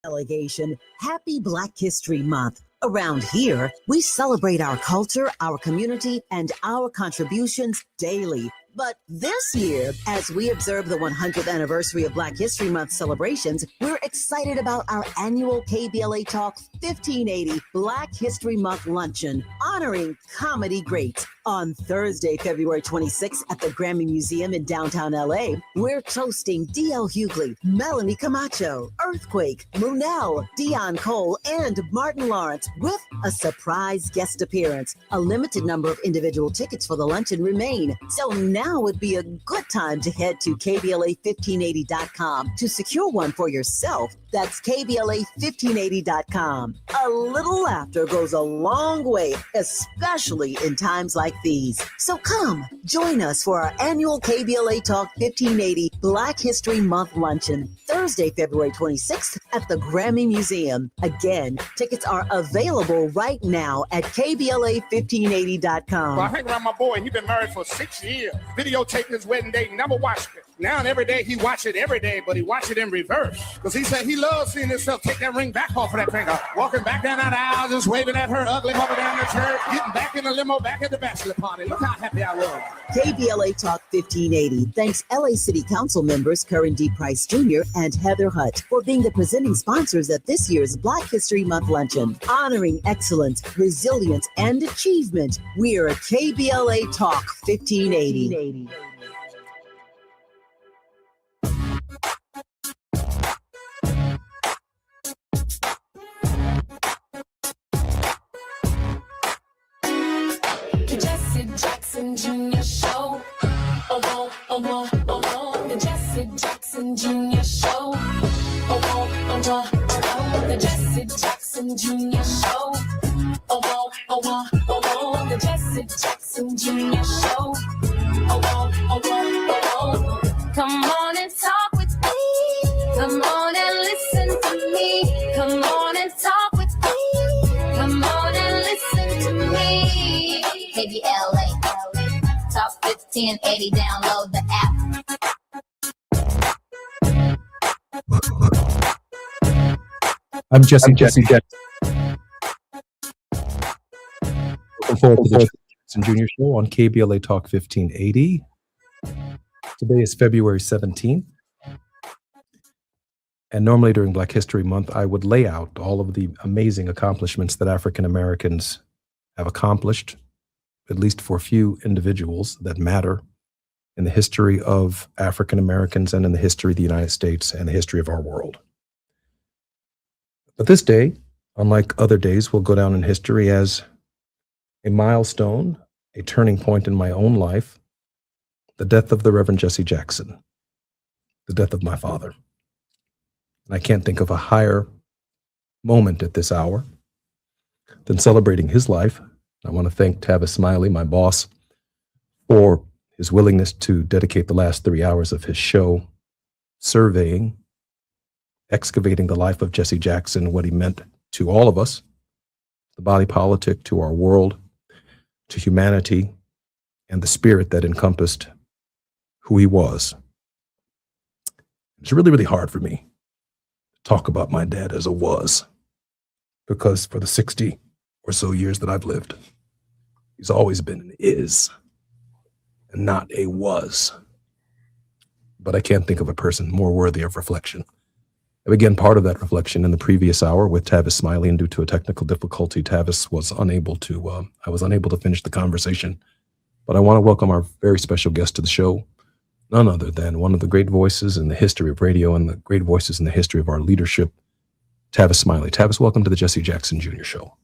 Delegation, happy Black History Month. Around here, we celebrate our culture, our community, and our contributions daily. But this year, as we observe the 100th anniversary of Black History Month celebrations, we're excited about our annual KBLA Talk 1580 Black History Month Luncheon, honoring comedy greats. On Thursday, February 26th at the Grammy Museum in downtown LA, we're toasting D.L. Hughley, Melanie Camacho, Earthquake, Munell, Dion Cole, and Martin Lawrence with a surprise guest appearance. A limited number of individual tickets for the luncheon remain, so now would be a good time to head to KBLA1580.com to secure one for yourself. That's KBLA1580.com. A little laughter goes a long way, especially in times like these. So come, join us for our annual KBLA Talk 1580 Black History Month Luncheon, Thursday, February 26th at the Grammy Museum. Again, tickets are available right now at KBLA1580.com. Well, I hang around my boy. He's been married for 6 years. Videotaped his wedding day, never watched it. Now and every day he watch it every day, but he watch it in reverse. Because he said he loves seeing himself take that ring back off of that finger. Walking back down that aisle, just waving at her ugly mother down the church, getting back in the limo, back at the bachelor party. Look how happy I was. KBLA Talk 1580 thanks LA City Council members Curran D. Price Jr. and Heather Hutt for being the presenting sponsors at this year's Black History Month Luncheon. Honoring excellence, resilience, and achievement, we're KBLA Talk 1580. Jesse Jackson Jr. Show. Oh, oh, oh, oh, the Jesse Jackson Jr. Show. Oh, oh, oh, the Jesse Jackson Jr. Show. Oh, oh, oh, the Jesse Jackson Jr. Show. Oh, oh, come on and talk with me. Come on and listen to me. Come on and talk with me. Come on and listen to me. KBLA Talk 1580, download the app. I'm Jesse Jackson. Looking forward to the Jesse Jackson Jr. Show on KBLA Talk 1580. Today is February 17th. And normally during Black History Month, I would lay out all of the amazing accomplishments that African Americans have accomplished, at least for a few individuals that matter in the history of African Americans and in the history of the United States and the history of our world. But this day, unlike other days, will go down in history as a milestone, a turning point in my own life, the death of the Reverend Jesse Jackson, the death of my father. And I can't think of a higher moment at this hour than celebrating his life. I want to thank Tavis Smiley, my boss, for his willingness to dedicate the last 3 hours of his show surveying, excavating the life of Jesse Jackson, what he meant to all of us, the body politic, to our world, to humanity, and the spirit that encompassed who he was. It's really, really hard for me to talk about my dad as a was, because for the 60 or so years that I've lived, he's always been an is and not a was. But I can't think of a person more worthy of reflection. I began part of that reflection in the previous hour with Tavis Smiley, and due to a technical difficulty, Tavis was unable to, I was unable to finish the conversation. But I want to welcome our very special guest to the show, none other than one of the great voices in the history of radio and the great voices in the history of our leadership, Tavis Smiley. Tavis, welcome to the Jesse Jackson Jr. Show.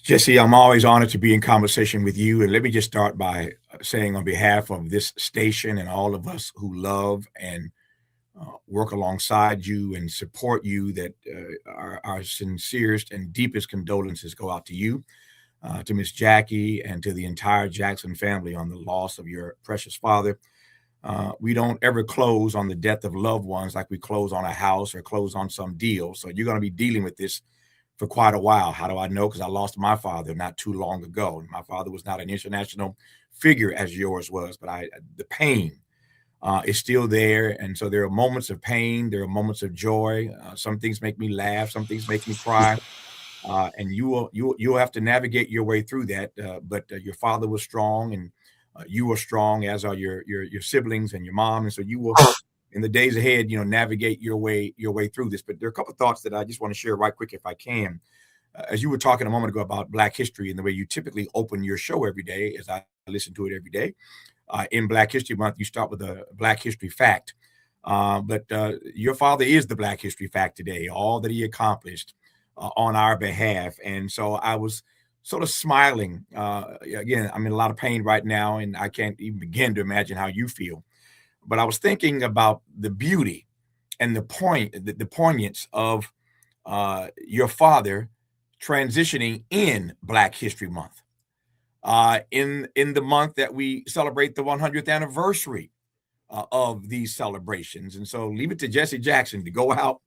Jesse, I'm always honored to be in conversation with you. And let me just start by saying on behalf of this station and all of us who love and work alongside you and support you, that our sincerest and deepest condolences go out to you, to Miss Jackie, and to the entire Jackson family on the loss of your precious father. We don't ever close on the death of loved ones like we close on a house or close on some deal. So you're going to be dealing with this for quite a while. How do I know? Because I lost my father not too long ago. My father was not an international figure as yours was, but the pain is still there. And so there are moments of pain. There are moments of joy. Some things make me laugh. Some things make me cry. And you'll have to navigate your way through that. But your father was strong, and you were strong, as are your siblings and your mom. And so you will, in the days ahead, navigate your way through this. But there are a couple of thoughts that I just want to share right quick, if I can. As you were talking a moment ago about Black history and the way you typically open your show every day, as I listen to it every day. In Black History Month, you start with a Black history fact. But your father is the Black history fact today, all that he accomplished on our behalf. And so I was sort of smiling. Again, I'm in a lot of pain right now, and I can't even begin to imagine how you feel. But I was thinking about the beauty and the poignance of your father transitioning in Black History Month. In the month that we celebrate the 100th anniversary of these celebrations. And so leave it to Jesse Jackson to go out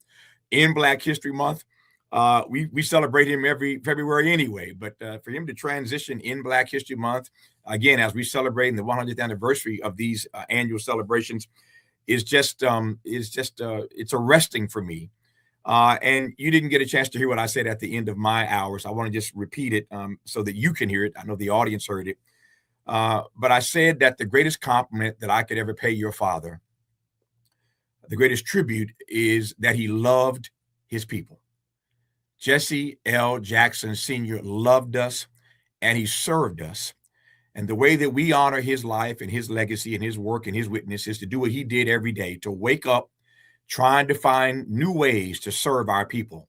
in Black History Month. We celebrate him every February anyway, but for him to transition in Black History Month, again, as we celebrate the 100th anniversary of these annual celebrations, is just it's arresting for me. And you didn't get a chance to hear what I said at the end of my hours. I want to just repeat it so that you can hear it. I know the audience heard it. But I said that the greatest compliment that I could ever pay your father, the greatest tribute, is that he loved his people. Jesse L. Jackson Sr. loved us, and he served us. And the way that we honor his life and his legacy and his work and his witness is to do what he did every day, to wake up trying to find new ways to serve our people,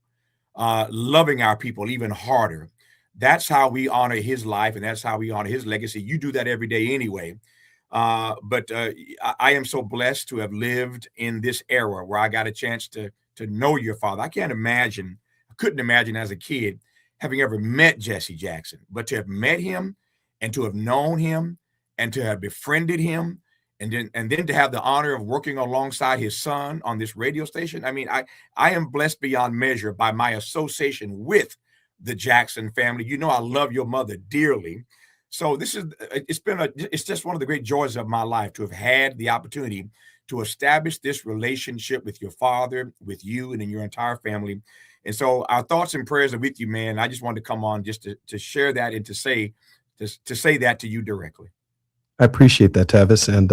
loving our people even harder. That's how we honor his life, and that's how we honor his legacy. You do that every day anyway. But I am so blessed to have lived in this era where I got a chance to know your father. I couldn't imagine as a kid having ever met Jesse Jackson, but to have met him and to have known him and to have befriended him, and then to have the honor of working alongside his son on this radio station. I mean, I am blessed beyond measure by my association with the Jackson family. You know, I love your mother dearly. So it's just one of the great joys of my life to have had the opportunity to establish this relationship with your father, with you, and in your entire family. And so our thoughts and prayers are with you, man. I just wanted to come on just to share that and to say that to you directly. I appreciate that, Tavis. And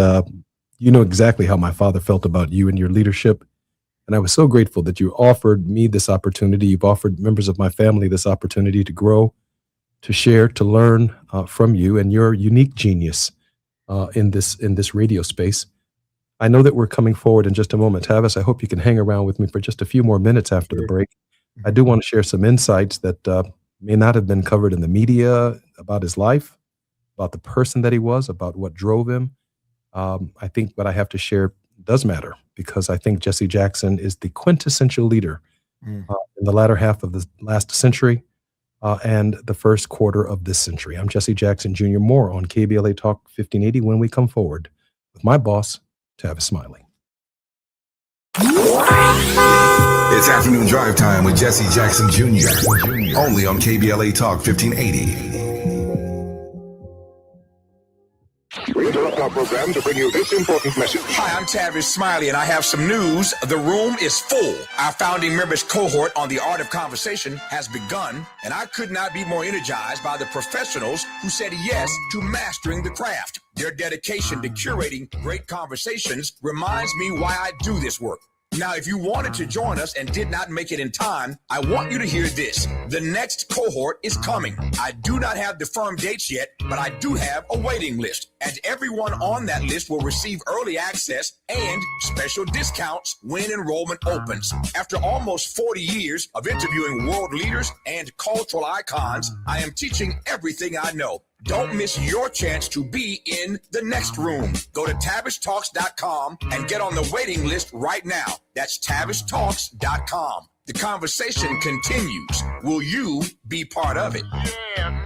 you know exactly how my father felt about you and your leadership. And I was so grateful that you offered me this opportunity. You've offered members of my family this opportunity to grow, to share, to learn from you and your unique genius in this radio space. I know that we're coming forward in just a moment. Tavis, I hope you can hang around with me for just a few more minutes after the break. I do want to share some insights that may not have been covered in the media about his life, about the person that he was, about what drove him. I think what I have to share does matter, because I think Jesse Jackson is the quintessential leader in the latter half of the last century and the first quarter of this century. I'm Jesse Jackson Jr. More on KBLA Talk 1580 when we come forward with my boss, Tavis Smiley. It's afternoon drive time with Jesse Jackson Jr. Only on KBLA Talk 1580. We interrupt our program to bring you this important message. Hi, I'm Tavis Smiley, and I have some news. The room is full. Our founding members cohort on the Art of Conversation has begun, and I could not be more energized by the professionals who said yes to mastering the craft. Their dedication to curating great conversations reminds me why I do this work. Now, if you wanted to join us and did not make it in time, I want you to hear this. The next cohort is coming. I do not have the firm dates yet, but I do have a waiting list. And everyone on that list will receive early access and special discounts when enrollment opens. After almost 40 years of interviewing world leaders and cultural icons, I am teaching everything I know. Don't miss your chance to be in the next room. Go to TavishTalks.com and get on the waiting list right now. That's TavishTalks.com. The conversation continues. Will you be part of it? Yeah, man.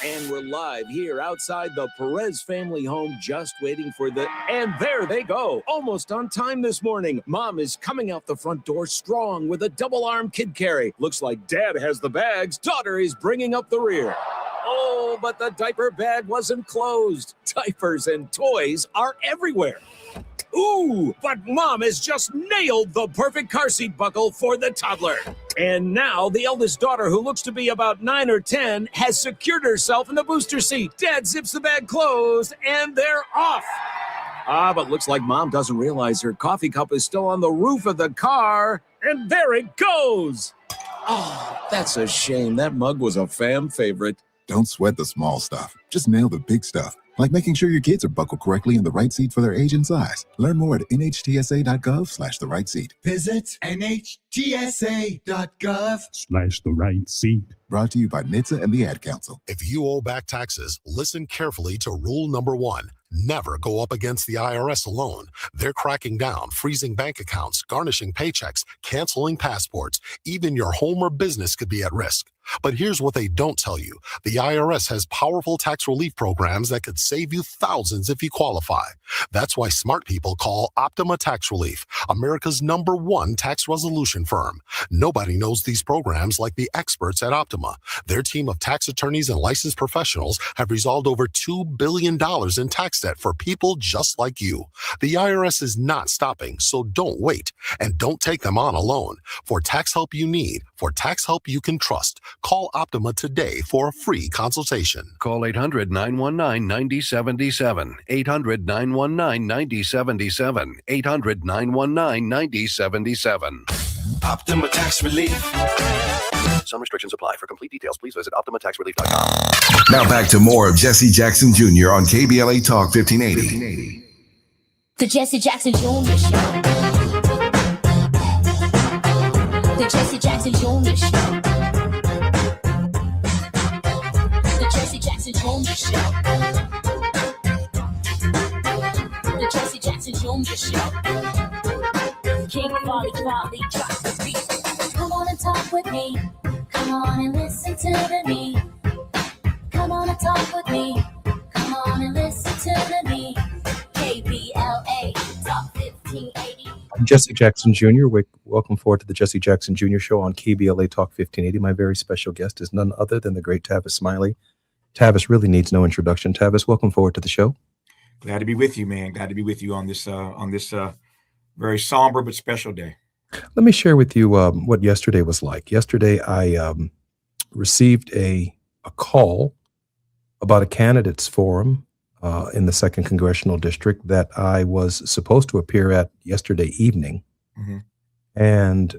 And we're live here outside the Perez family home, just waiting for and there they go. Almost on time this morning. Mom is coming out the front door strong with a double-arm kid carry. Looks like Dad has the bags. Daughter is bringing up the rear. Oh, but the diaper bag wasn't closed. Diapers and toys are everywhere. Ooh, but Mom has just nailed the perfect car seat buckle for the toddler. And now the eldest daughter, who looks to be about 9 or 10, has secured herself in the booster seat. Dad zips the bag closed, and they're off. But looks like Mom doesn't realize her coffee cup is still on the roof of the car. And there it goes. Oh, that's a shame. That mug was a fam favorite. Don't sweat the small stuff. Just nail the big stuff, like making sure your kids are buckled correctly in the right seat for their age and size. Learn more at nhtsa.gov/the right seat. Visit nhtsa.gov/the right seat. Brought to you by NHTSA and the Ad Council. If you owe back taxes, listen carefully to rule number 1. Never go up against the IRS alone. They're cracking down, freezing bank accounts, garnishing paychecks, canceling passports. Even your home or business could be at risk. But here's what they don't tell you. The IRS has powerful tax relief programs that could save you thousands if you qualify. That's why smart people call Optima Tax Relief, America's #1 tax resolution firm. Nobody knows these programs like the experts at Optima. Their team of tax attorneys and licensed professionals have resolved over $2 billion in tax debt for people just like you. The IRS is not stopping, so don't wait. And don't take them on alone. For tax help you need, for tax help you can trust, call Optima today for a free consultation. Call 800-919-9077. 800-919-9077. 800-919-9077. Optima Tax Relief. Some restrictions apply. For complete details, please visit OptimaTaxRelief.com. Now back to more of Jesse Jackson Jr. on KBLA Talk 1580. The Jesse Jackson Jr. Show. The Jesse Jackson Jr. Show. The Jesse Jackson Jr. Show. The Jesse Jackson Jr. Show. King Volley, drop the beat. Come on and talk with me. Come on and listen to me. Come on and talk with me. Come on and listen to me. KBLA Talk 1580. I'm Jesse Jackson Jr. Welcome forward to the Jesse Jackson Jr. Show on KBLA Talk 1580. My very special guest is none other than the great Tavis Smiley. Tavis really needs no introduction. Tavis, welcome forward to the show. Glad to be with you, man. Glad to be with you on this very somber but special day. Let me share with you what yesterday was like. Yesterday, I received a call about a candidates forum in the 2nd Congressional District that I was supposed to appear at yesterday evening. Mm-hmm. And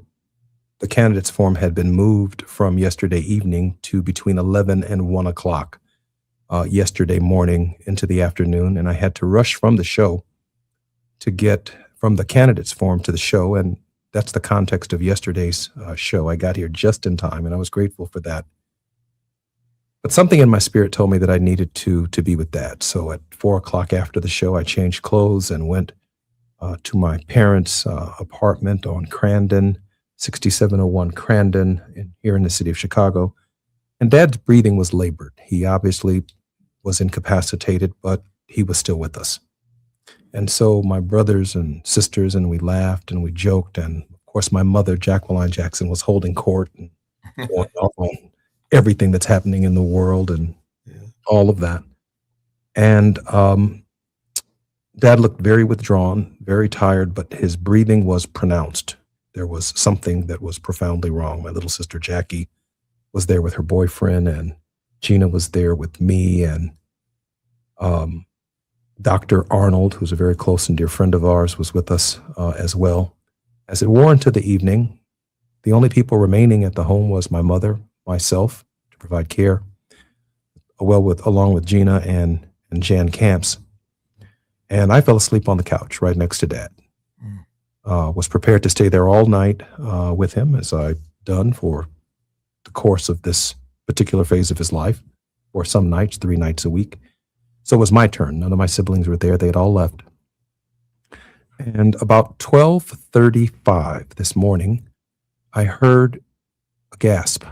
the candidates forum had been moved from yesterday evening to between 11 and 1 o'clock yesterday morning into the afternoon. And I had to rush from the show to get from the candidates forum to the show. And that's the context of yesterday's show. I got here just in time, and I was grateful for that. But something in my spirit told me that I needed to be with Dad. So at 4 o'clock after the show, I changed clothes and went to my parents' apartment on Crandon, 6701 Crandon, here in the city of Chicago. And Dad's breathing was labored. He obviously was incapacitated, but he was still with us. And so my brothers and sisters, and we laughed and we joked. And of course, my mother, Jacqueline Jackson, was holding court and going off on everything that's happening in the world and all of that. And Dad looked very withdrawn, very tired, but his breathing was pronounced. There was something that was profoundly wrong. My little sister Jackie was there with her boyfriend, and Gina was there with me, and Dr. Arnold, who's a very close and dear friend of ours, was with us as well. As it wore into the evening, the only people remaining at the home was my mother, myself, to provide care, along with Gina and Jan Camps. And I fell asleep on the couch right next to Dad. Was prepared to stay there all night with him, as I've done for the course of this particular phase of his life, or some nights, 3 nights a week. So it was my turn. None of my siblings were there. They had all left. And about 12:35 this morning, I heard a gasp.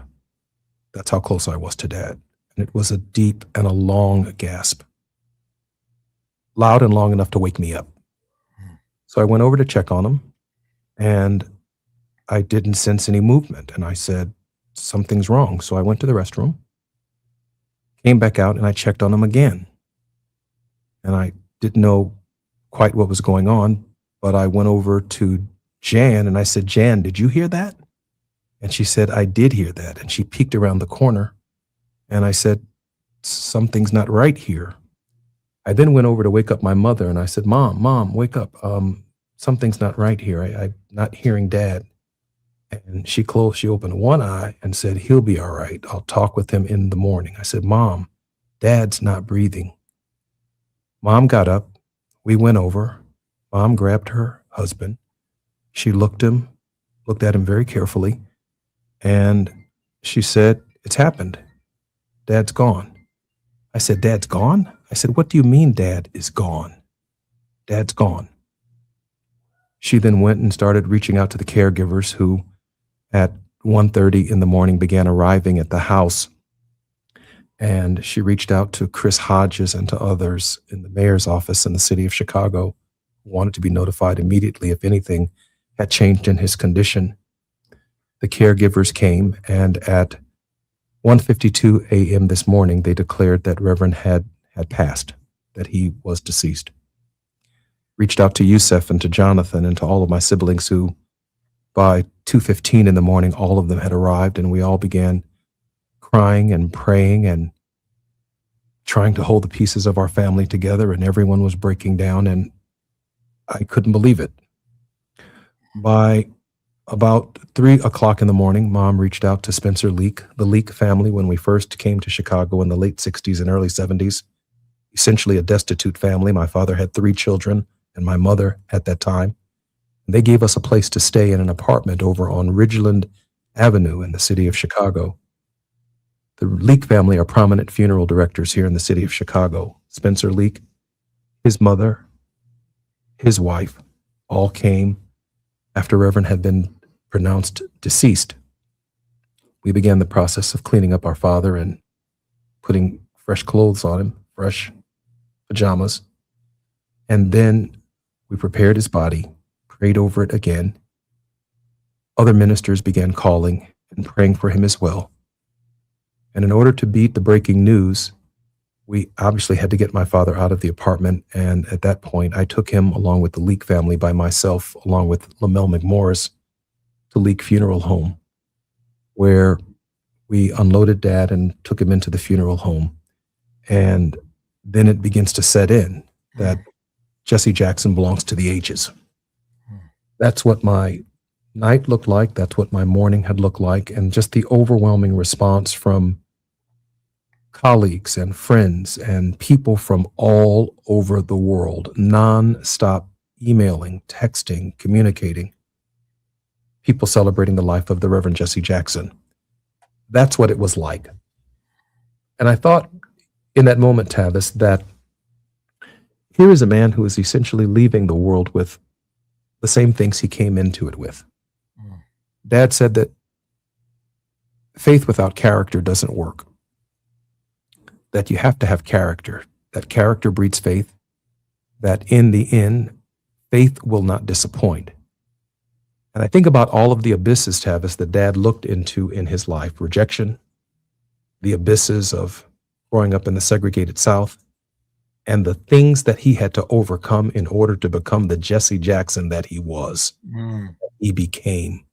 That's how close I was to Dad. And it was a deep and a long gasp. Loud and long enough to wake me up. So I went over to check on him, and I didn't sense any movement. And I said, something's wrong. So I went to the restroom, Came back out and I checked on him again. And I didn't know quite what was going on, but I went over to Jan and I said, Jan, did you hear that? And she said, I did hear that. And she peeked around the corner and I said, something's not right here. I then went over to wake up my mother and I said, Mom, wake up. Something's not right here. I'm not hearing Dad. And she opened one eye and said, he'll be all right. I'll talk with him in the morning. I said, Mom, Dad's not breathing. Mom got up. We went over. Mom grabbed her husband. She looked at him very carefully. And she said, it's happened. Dad's gone. I said, Dad's gone? I said, what do you mean Dad is gone? Dad's gone. She then went and started reaching out to the caregivers who at 1:30 in the morning began arriving at the house. And she reached out to Chris Hodges and to others in the mayor's office in the city of Chicago who wanted to be notified immediately if anything had changed in his condition. The caregivers came, and at 1:52 a.m. this morning, they declared that Reverend had passed, that he was deceased. Reached out to Yusef and to Jonathan and to all of my siblings who, by 2:15 in the morning, all of them had arrived, and we all began crying and praying and trying to hold the pieces of our family together, and everyone was breaking down, and I couldn't believe it. By about 3 o'clock in the morning, Mom reached out to Spencer Leak, the Leak family, when we first came to Chicago in the late 60s and early 70s. Essentially a destitute family. My father had 3 children and my mother at that time. And they gave us a place to stay in an apartment over on Ridgeland Avenue in the city of Chicago. The Leak family are prominent funeral directors here in the city of Chicago. Spencer Leak, his mother, his wife, all came after Reverend had been pronounced deceased. We began the process of cleaning up our father and putting fresh clothes on him, fresh pajamas. And then we prepared his body, prayed over it again. Other ministers began calling and praying for him as well. And in order to beat the breaking news, we obviously had to get my father out of the apartment. And at that point, I took him along with the Leak family by myself, along with Lamel McMorris, to Leak Funeral Home, where we unloaded Dad and took him into the funeral home. And then it begins to set in that Jesse Jackson belongs to the ages. That's what my night looked like. That's what my morning had looked like. And just the overwhelming response from colleagues and friends and people from all over the world, non-stop emailing, texting, communicating, people celebrating the life of the Reverend Jesse Jackson. That's what it was like. And I thought in that moment, Tavis, that here is a man who is essentially leaving the world with the same things he came into it with. Dad said that faith without character doesn't work. That you have to have character, that character breeds faith, that in the end, faith will not disappoint. And I think about all of the abysses, Tavis, that Dad looked into in his life. Rejection, the abysses of growing up in the segregated South, and the things that he had to overcome in order to become the Jesse Jackson that he was, he became,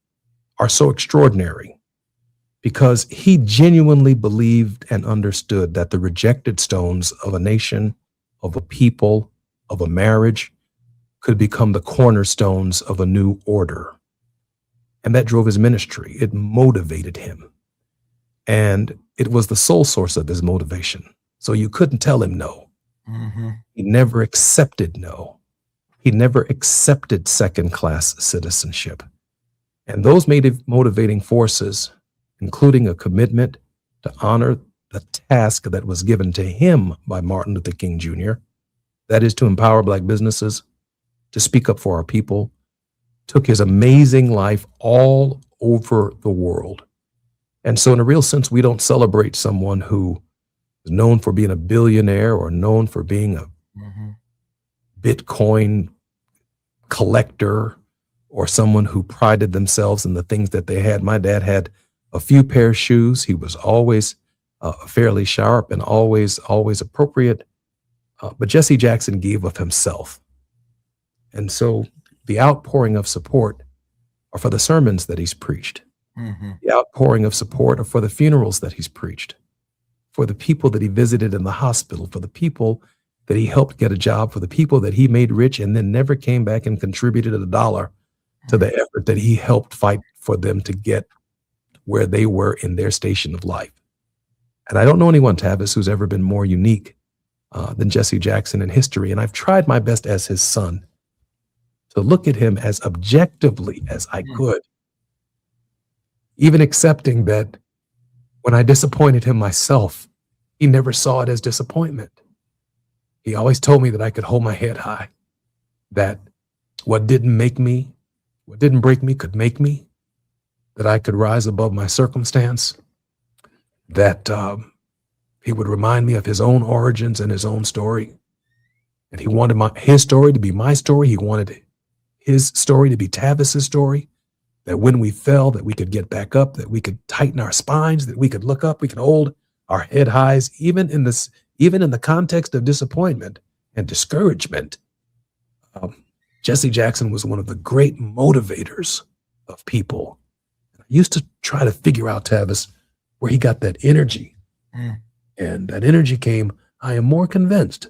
are so extraordinary. Because he genuinely believed and understood that the rejected stones of a nation, of a people, of a marriage could become the cornerstones of a new order. And that drove his ministry. It motivated him. And it was the sole source of his motivation. So you couldn't tell him no. He never accepted no. He never accepted second-class citizenship. And those motivating forces, including a commitment to honor the task that was given to him by Martin Luther King Jr., that is to empower Black businesses, to speak up for our people, took his amazing life all over the world. And so in a real sense, we don't celebrate someone who is known for being a billionaire or known for being a Bitcoin collector or someone who prided themselves in the things that they had. My dad had a few pair of shoes. He was always fairly sharp and always appropriate. But Jesse Jackson gave of himself. And so the outpouring of support are for the sermons that he's preached. Mm-hmm. The outpouring of support are for the funerals that he's preached, for the people that he visited in the hospital, for the people that he helped get a job, for the people that he made rich and then never came back and contributed $1 to the effort that he helped fight for them to get where they were in their station of life. And I don't know anyone, Tavis, who's ever been more unique than Jesse Jackson in history. And I've tried my best as his son to look at him as objectively as I could, even accepting that when I disappointed him myself, he never saw it as disappointment. He always told me that I could hold my head high, that what didn't break me could make me, that I could rise above my circumstance, that he would remind me of his own origins and his own story. And he wanted his story to be my story. He wanted his story to be Tavis's story, that when we fell, that we could get back up, that we could tighten our spines, that we could look up, we could hold our head highs, even in the context of disappointment and discouragement. Jesse Jackson was one of the great motivators of people. I used to try to figure out, Tavis, where he got that energy. And that energy came, I am more convinced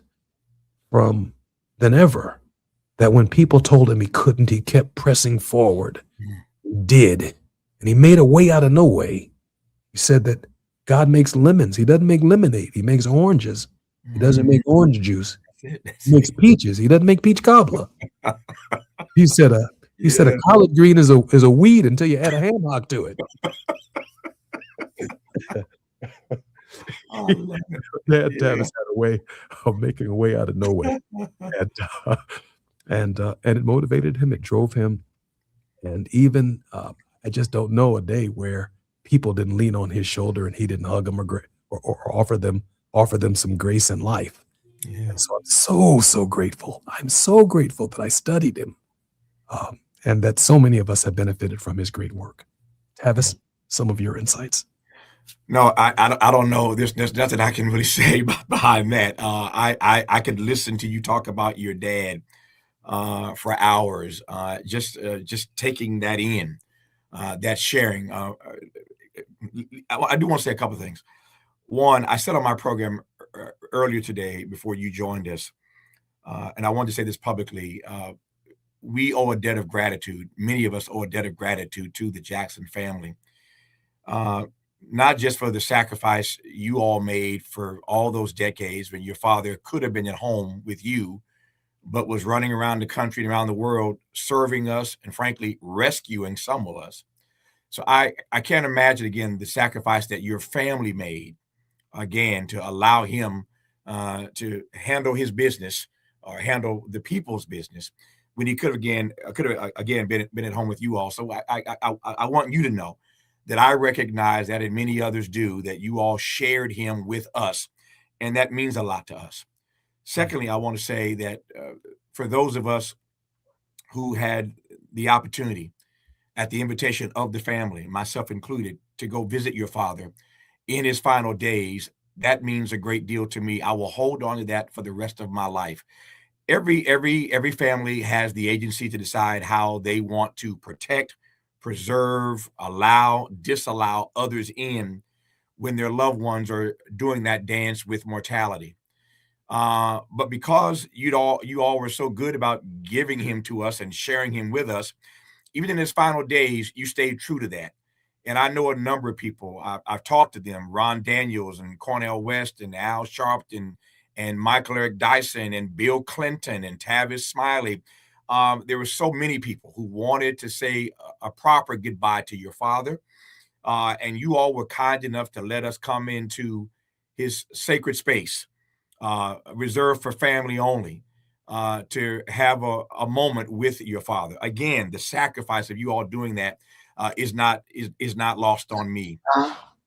than ever, that when people told him he couldn't, he kept pressing forward. He did. And he made a way out of no way. He said that God makes lemons. He doesn't make lemonade. He makes oranges. He doesn't make orange juice. He makes peaches. He doesn't make peach cobbler. He said a collard green is a weed until you add a ham hock to it. Dad Tavis had a way of making a way out of nowhere, and it motivated him. It drove him, and even I just don't know a day where people didn't lean on his shoulder and he didn't hug them or offer them some grace in life. Yeah. And so I'm so grateful. I'm so grateful that I studied him, and that so many of us have benefited from his great work. Tavis, some of your insights. No, I don't know. There's nothing I can really say behind that. I could listen to you talk about your dad for hours, just taking that in, that sharing. I do want to say a couple of things. One, I said on my program earlier today before you joined us, and I wanted to say this publicly. We owe a debt of gratitude. Many of us owe a debt of gratitude to the Jackson family. Not just for the sacrifice you all made for all those decades when your father could have been at home with you, but was running around the country and around the world serving us and frankly rescuing some of us. So I can't imagine again the sacrifice that your family made again to allow him to handle his business or handle the people's business when he could have again been at home with you all. So I want you to know that I recognize that, and many others do, that you all shared him with us, and that means a lot to us. Secondly, I want to say that for those of us who had the opportunity at the invitation of the family, myself included, to go visit your father in his final days, that means a great deal to me. I will hold on to that for the rest of my life. Every family has the agency to decide how they want to protect, preserve, allow, disallow others in when their loved ones are doing that dance with mortality. But because you all were so good about giving him to us and sharing him with us, even in his final days, you stayed true to that. And I know a number of people. I've talked to them: Ron Daniels and Cornel West and Al Sharpton and Michael Eric Dyson and Bill Clinton and Tavis Smiley. There were so many people who wanted to say a proper goodbye to your father. And you all were kind enough to let us come into his sacred space, reserved for family only, to have a moment with your father. Again, the sacrifice of you all doing that is not lost on me.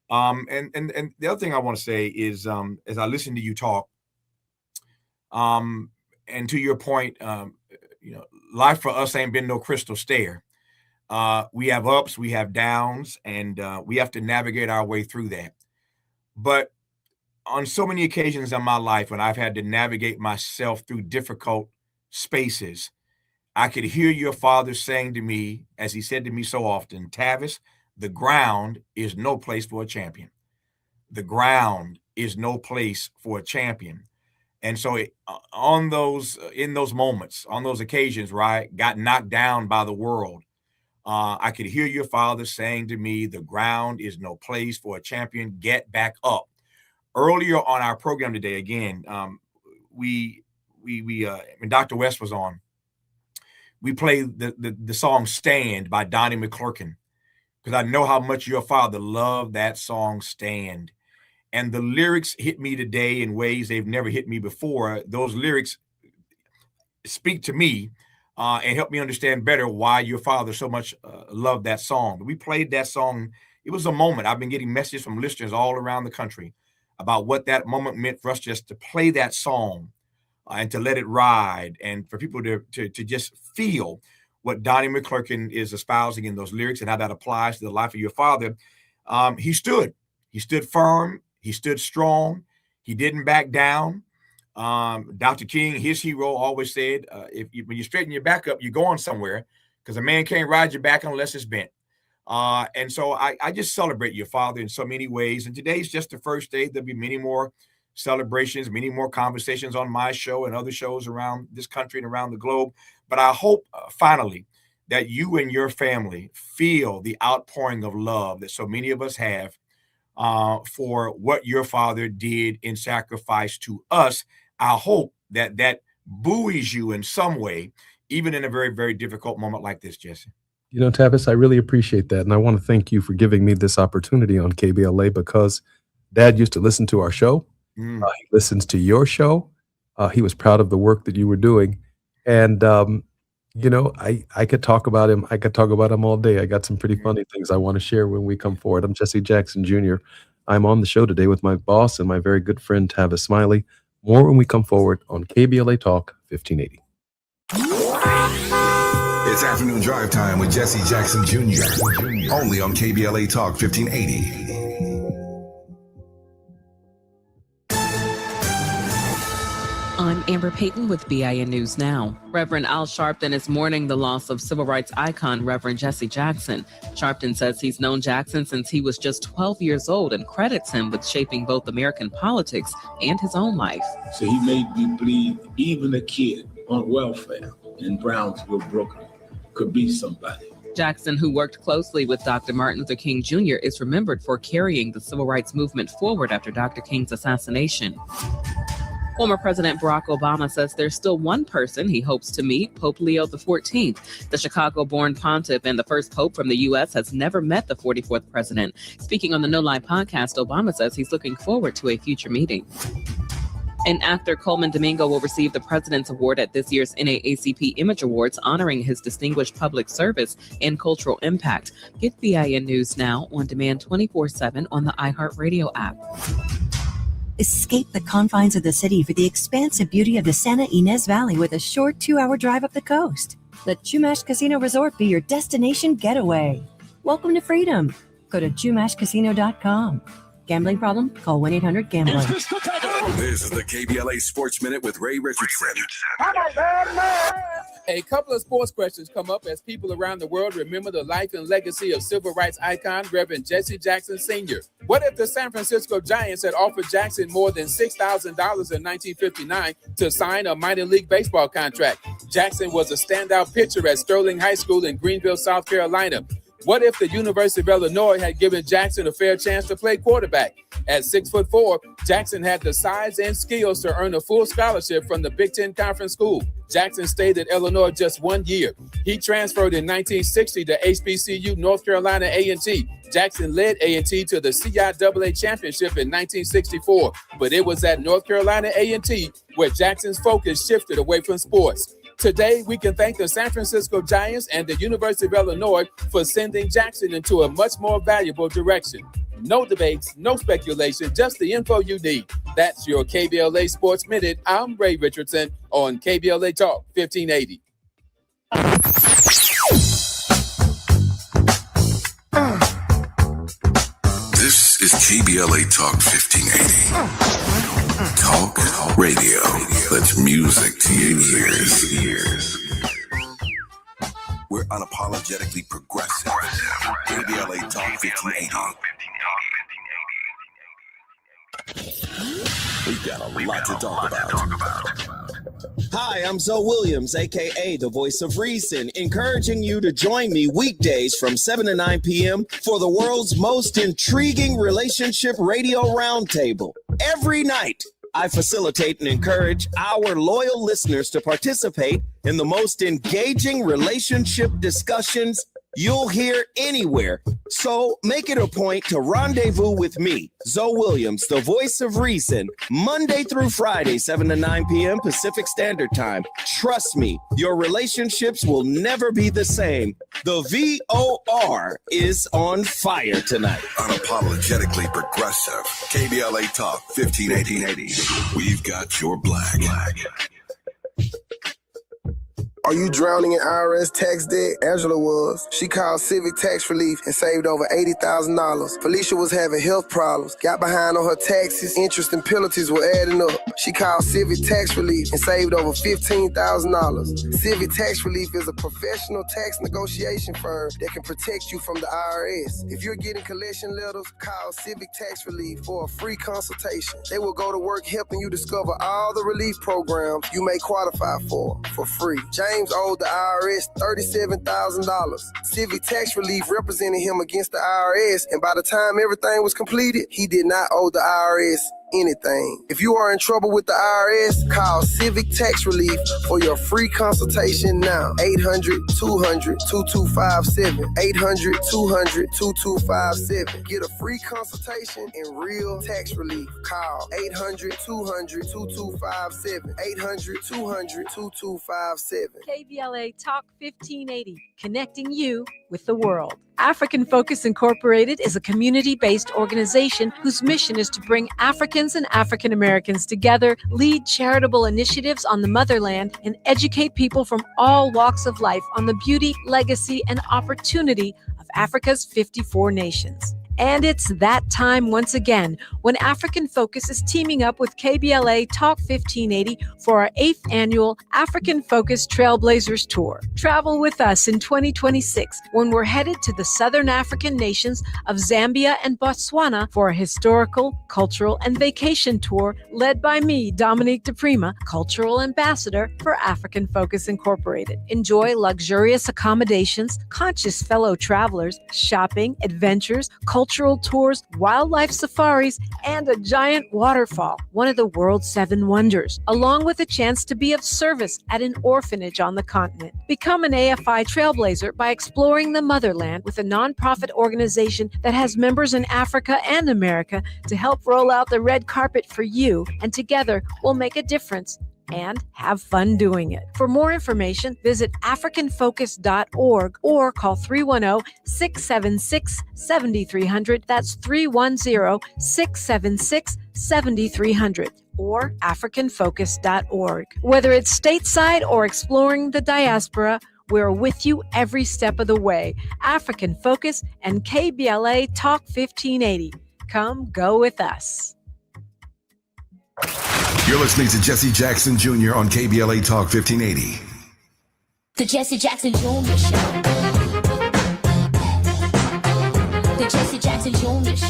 And the other thing I want to say is, as I listen to you talk, and to your point, life for us ain't been no crystal stair. We have ups, we have downs, and we have to navigate our way through that. But on so many occasions in my life when I've had to navigate myself through difficult spaces, I could hear your father saying to me, as he said to me so often, Tavis, the ground is no place for a champion. The ground is no place for a champion. And so in those moments, on those occasions where I got knocked down by the world, I could hear your father saying to me, the ground is no place for a champion. Get back up. Earlier on our program today, again, when Dr. West was on, we played the song Stand by Donnie McClurkin, because I know how much your father loved that song Stand. And the lyrics hit me today in ways they've never hit me before. Those lyrics speak to me and help me understand better why your father so much loved that song. We played that song. It was a moment. I've been getting messages from listeners all around the country about what that moment meant for us just to play that song and to let it ride, and for people to just feel what Donnie McClurkin is espousing in those lyrics and how that applies to the life of your father. He stood firm. He stood strong. He didn't back down. Dr. King, his hero, always said, when you straighten your back up, you're going somewhere, because a man can't ride your back unless it's bent. And so I just celebrate your father in so many ways. And today's just the first day. There'll be many more celebrations, many more conversations on my show and other shows around this country and around the globe. But I hope finally that you and your family feel the outpouring of love that so many of us have for what your father did in sacrifice to us. I hope that buoys you in some way, even in a very, very difficult moment like this, Jesse. You know, Tavis, I really appreciate that. And I want to thank you for giving me this opportunity on KBLA, because Dad used to listen to our show. He listens to your show. He was proud of the work that you were doing. And, you know, I could talk about him. I could talk about him all day. I got some pretty funny things I want to share when we come forward. I'm Jesse Jackson Jr. I'm on the show today with my boss and my very good friend, Tavis Smiley. More when we come forward on KBLA Talk 1580. It's afternoon drive time with Jesse Jackson Jr. Only on KBLA Talk 1580. I'm Amber Payton with BIN News Now. Reverend Al Sharpton is mourning the loss of civil rights icon Reverend Jesse Jackson. Sharpton says he's known Jackson since he was just 12 years old and credits him with shaping both American politics and his own life. So he made me believe even a kid on welfare in Brownsville, Brooklyn, could be somebody. Jackson, who worked closely with Dr. Martin Luther King Jr., is remembered for carrying the civil rights movement forward after Dr. King's assassination. Former President Barack Obama says there's still one person he hopes to meet, Pope Leo XIV. The Chicago-born pontiff and the first pope from the U.S. has never met the 44th president. Speaking on the No Lie podcast, Obama says he's looking forward to a future meeting. And actor Coleman Domingo will receive the President's Award at this year's NAACP Image Awards, honoring his distinguished public service and cultural impact. Get BIN News Now on demand 24/7 on the iHeartRadio app. Escape the confines of the city for the expansive beauty of the Santa Ynez Valley with a short 2-hour drive up the coast. Let Chumash Casino Resort be your destination getaway. Welcome to freedom. Go to chumashcasino.com. Gambling problem? Call 1-800-GAMBLER. This is the KBLA Sports Minute with Ray Richardson. A couple of sports questions come up as people around the world remember the life and legacy of civil rights icon Reverend Jesse Jackson Sr. What if the San Francisco Giants had offered Jackson more than $6,000 in 1959 to sign a minor league baseball contract? Jackson was a standout pitcher at Sterling High School in Greenville, South Carolina. What if the University of Illinois had given Jackson a fair chance to play quarterback? At 6'4", Jackson had the size and skills to earn a full scholarship from the Big Ten Conference school. Jackson stayed at Illinois just 1 year. He transferred in 1960 to HBCU North Carolina A&T. Jackson led A&T to the CIAA championship in 1964, but it was at North Carolina A&T where Jackson's focus shifted away from sports. Today, we can thank the San Francisco Giants and the University of Illinois for sending Jackson into a much more valuable direction. No debates, no speculation, just the info you need. That's your KBLA Sports Minute. I'm Ray Richardson on KBLA Talk 1580. This is KBLA Talk 1580. Talk radio. That's music to your ears. We're unapologetically progressive. KBLA Talk 1580. We've got a lot to talk about. Hi, I'm Zoe Williams, aka the Voice of Reason, encouraging you to join me weekdays from 7 to 9 p.m. for the world's most intriguing relationship radio roundtable. Every night, I facilitate and encourage our loyal listeners to participate in the most engaging relationship discussions you'll hear anywhere. So make it a point to rendezvous with me, Zoe Williams, the Voice of Reason, Monday through Friday, 7 to 9 p.m. Pacific Standard Time. Trust me, your relationships will never be the same. The VOR is on fire tonight. Unapologetically progressive. KBLA Talk 1580. We've got your black. Are you drowning in IRS tax debt? Angela was. She called Civic Tax Relief and saved over $80,000. Felicia was having health problems, got behind on her taxes, interest and penalties were adding up. She called Civic Tax Relief and saved over $15,000. Civic Tax Relief is a professional tax negotiation firm that can protect you from the IRS. If you're getting collection letters, call Civic Tax Relief for a free consultation. They will go to work helping you discover all the relief programs you may qualify for free. James owed the IRS $37,000. Civic Tax Relief represented him against the IRS, and by the time everything was completed, he did not owe the IRS anything. If you are in trouble with the IRS, call Civic Tax Relief for your free consultation now. 800-200-2257. 800-200-2257. Get a free consultation and real tax relief. Call 800-200-2257. 800-200-2257. KBLA Talk 1580, connecting you with the world. African Focus Incorporated is a community-based organization whose mission is to bring Africans and African Americans together, lead charitable initiatives on the motherland, and educate people from all walks of life on the beauty, legacy, and opportunity of Africa's 54 nations. And it's that time once again when African Focus is teaming up with KBLA Talk 1580 for our 8th annual African Focus Trailblazers Tour. Travel with us in 2026 when we're headed to the Southern African nations of Zambia and Botswana for a historical, cultural, and vacation tour led by me, Dominique DePrima, Cultural Ambassador for African Focus Incorporated. Enjoy luxurious accommodations, conscious fellow travelers, shopping, adventures, cultural tours, wildlife safaris, and a giant waterfall, one of the world's 7 wonders, along with a chance to be of service at an orphanage on the continent. Become an AFI trailblazer by exploring the motherland with a nonprofit organization that has members in Africa and America to help roll out the red carpet for you, and together we'll make a difference and have fun doing it. For more information, visit africanfocus.org or call 310-676-7300. That's 310-676-7300 or africanfocus.org. Whether it's stateside or exploring the diaspora, we're with you every step of the way. African Focus and KBLA Talk 1580. Come go with us. You're listening to Jesse Jackson Jr. on KBLA Talk 1580. The Jesse Jackson Jr. Show. The Jesse Jackson Jr. Show.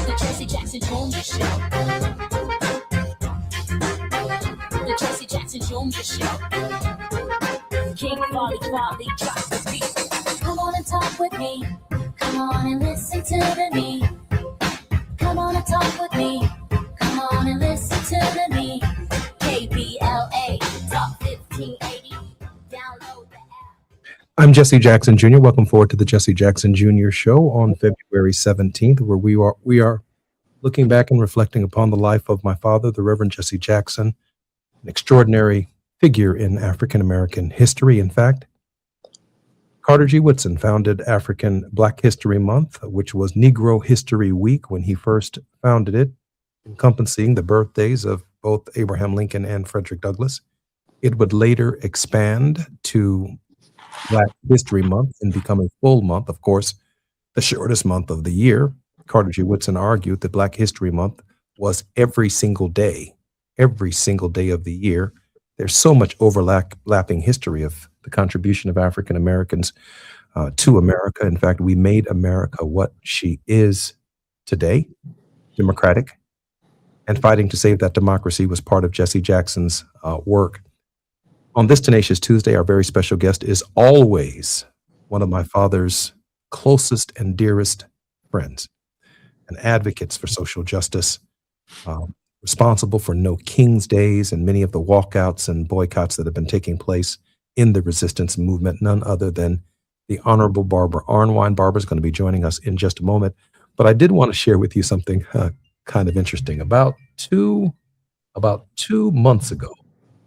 The Jesse Jackson Jr. Show. The Jesse Jackson Jr. Show. King Volley, drop the beat. Come on and talk with me. Come on and listen to me. Come on and talk with me. Come on and listen to me. KBLA Talk 1580. Download the app. I'm Jesse Jackson Jr. Welcome forward to the Jesse Jackson Jr. Show on February 17th, where we are looking back and reflecting upon the life of my father, the Reverend Jesse Jackson, an extraordinary figure in African American history. In fact, Carter G. Woodson founded African Black History Month, which was Negro History Week when he first founded it, encompassing the birthdays of both Abraham Lincoln and Frederick Douglass. It would later expand to Black History Month and become a full month. Of course, the shortest month of the year. Carter G. Woodson argued that Black History Month was every single day of the year. There's so much overlapping history of the contribution of African Americans to America. In fact, we made America what she is today, democratic, and fighting to save that democracy was part of Jesse Jackson's work. On this Tenacious Tuesday, our very special guest is always one of my father's closest and dearest friends and advocates for social justice, responsible for No King's Days and many of the walkouts and boycotts that have been taking place in the resistance movement, none other than the Honorable Barbara Arnwine. Barbara's going to be joining us in just a moment, but I did want to share with you something kind of interesting. About two months ago,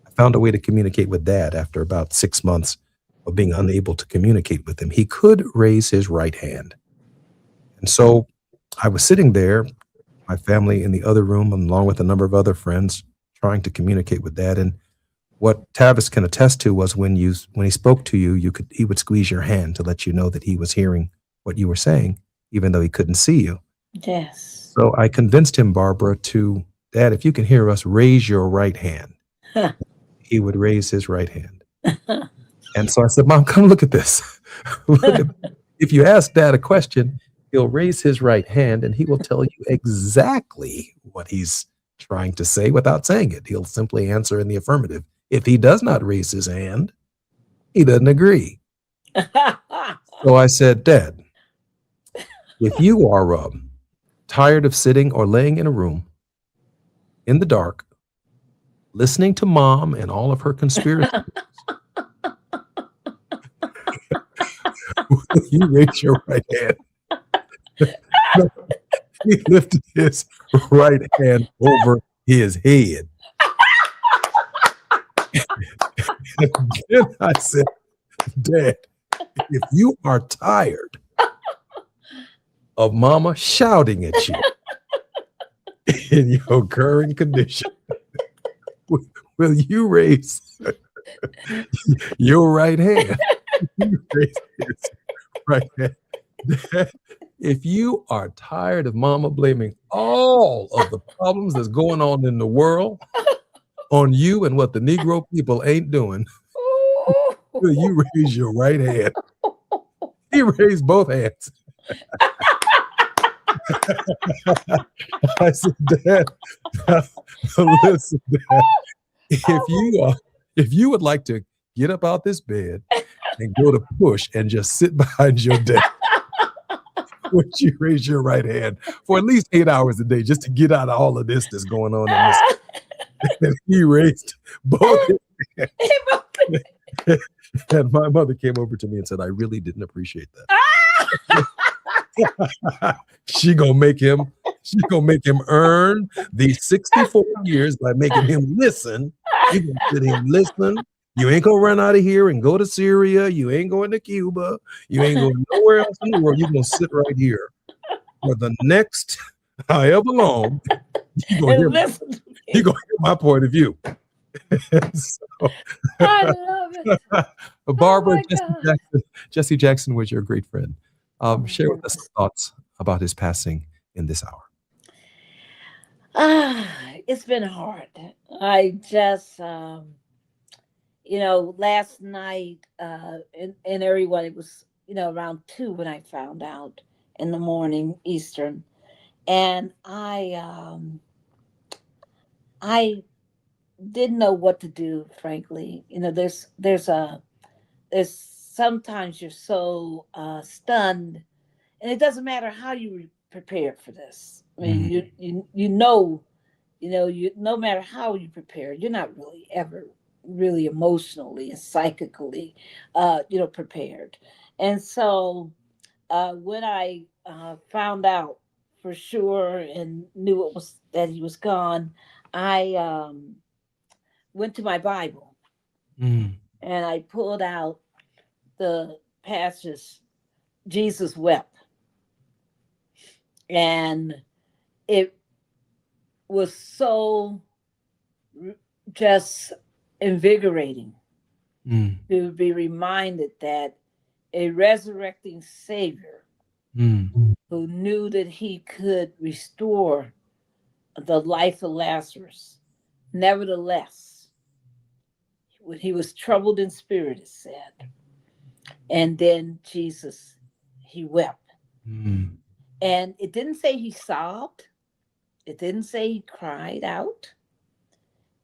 I found a way to communicate with Dad after about 6 months of being unable to communicate with him. He could raise his right hand. And so I was sitting there, my family in the other room, along with a number of other friends, trying to communicate with Dad. And what Tavis can attest to was when he spoke to you, he would squeeze your hand to let you know that he was hearing what you were saying, even though he couldn't see you. Yes. So I convinced him, Barbara, to, Dad, if you can hear us, raise your right hand. He would raise his right hand. And so I said, Mom, come look at this. If you ask Dad a question, he'll raise his right hand and he will tell you exactly what he's trying to say without saying it. He'll simply answer in the affirmative. If he does not raise his hand, he doesn't agree. So I said, Dad, if you are tired of sitting or laying in a room in the dark, listening to Mom and all of her conspiracy, you raise your right hand. He lifted his right hand over his head. And then I said, Dad, if you are tired of Mama shouting at you in your current condition, will you raise your right hand? You raise his right hand. Dad, if you are tired of Mama blaming all of the problems that's going on in the world on you and what the Negro people ain't doing, will you raise your right hand? He raised both hands. I said, Dad, listen, Dad, if you would like to get up out this bed and go to push and just sit behind your desk, would you raise your right hand for at least 8 hours a day just to get out of all of this that's going on in this? And he raised both hands. And my mother came over to me and said, I really didn't appreciate that. She gonna make him earn these 64 years by making him listen. You gonna sit here and listen. You ain't gonna run out of here and go to Syria. You ain't going to Cuba. You ain't going nowhere else in the world. You're gonna sit right here for the next however long. You're gonna hear my point of view. So, I love it. Barbara, Jesse Jackson was your great friend. Share with us some thoughts about his passing in this hour. It's been hard. I just, last night, and everyone, it was, around 2 when I found out in the morning Eastern. And I didn't know what to do, frankly. There's sometimes you're so stunned, and it doesn't matter how you prepared for this. I mean, no matter how you prepare, you're not really ever really emotionally and psychically, prepared. And so when I found out for sure and knew that he was gone, I went to my Bible and I pulled out the passage, Jesus wept. And it was so just invigorating to be reminded that a resurrecting Savior who knew that he could restore the life of Lazarus. Nevertheless, when he was troubled in spirit, it said, and then Jesus, he wept. And it didn't say he sobbed. It didn't say he cried out.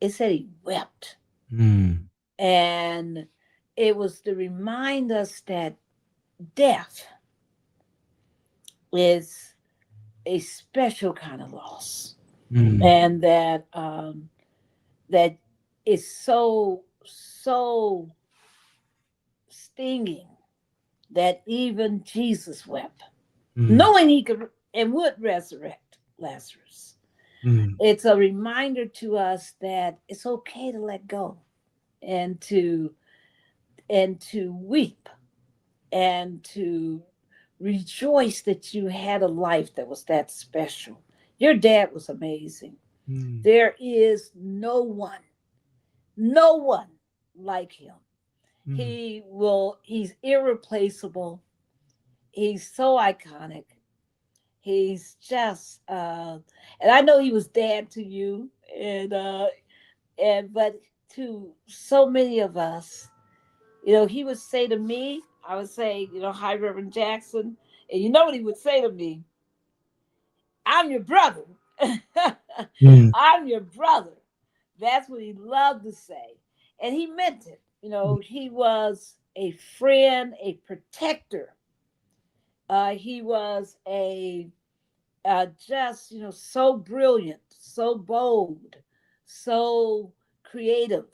It said he wept. And it was to remind us that death is a special kind of loss. And that that is so stinging that even Jesus wept, knowing he could and would resurrect Lazarus. It's a reminder to us that it's okay to let go and to weep and to rejoice that you had a life that was that special. Your dad was amazing. There is no one like him. He's irreplaceable. He's so iconic. He's just, and I know he was dad to you, but to so many of us, he would say to me, I would say, hi, Reverend Jackson. And you know what he would say to me? I'm your brother. I'm your brother. That's what he loved to say. And he meant it. He was a friend, a protector. He was just, so brilliant, so bold, so creative.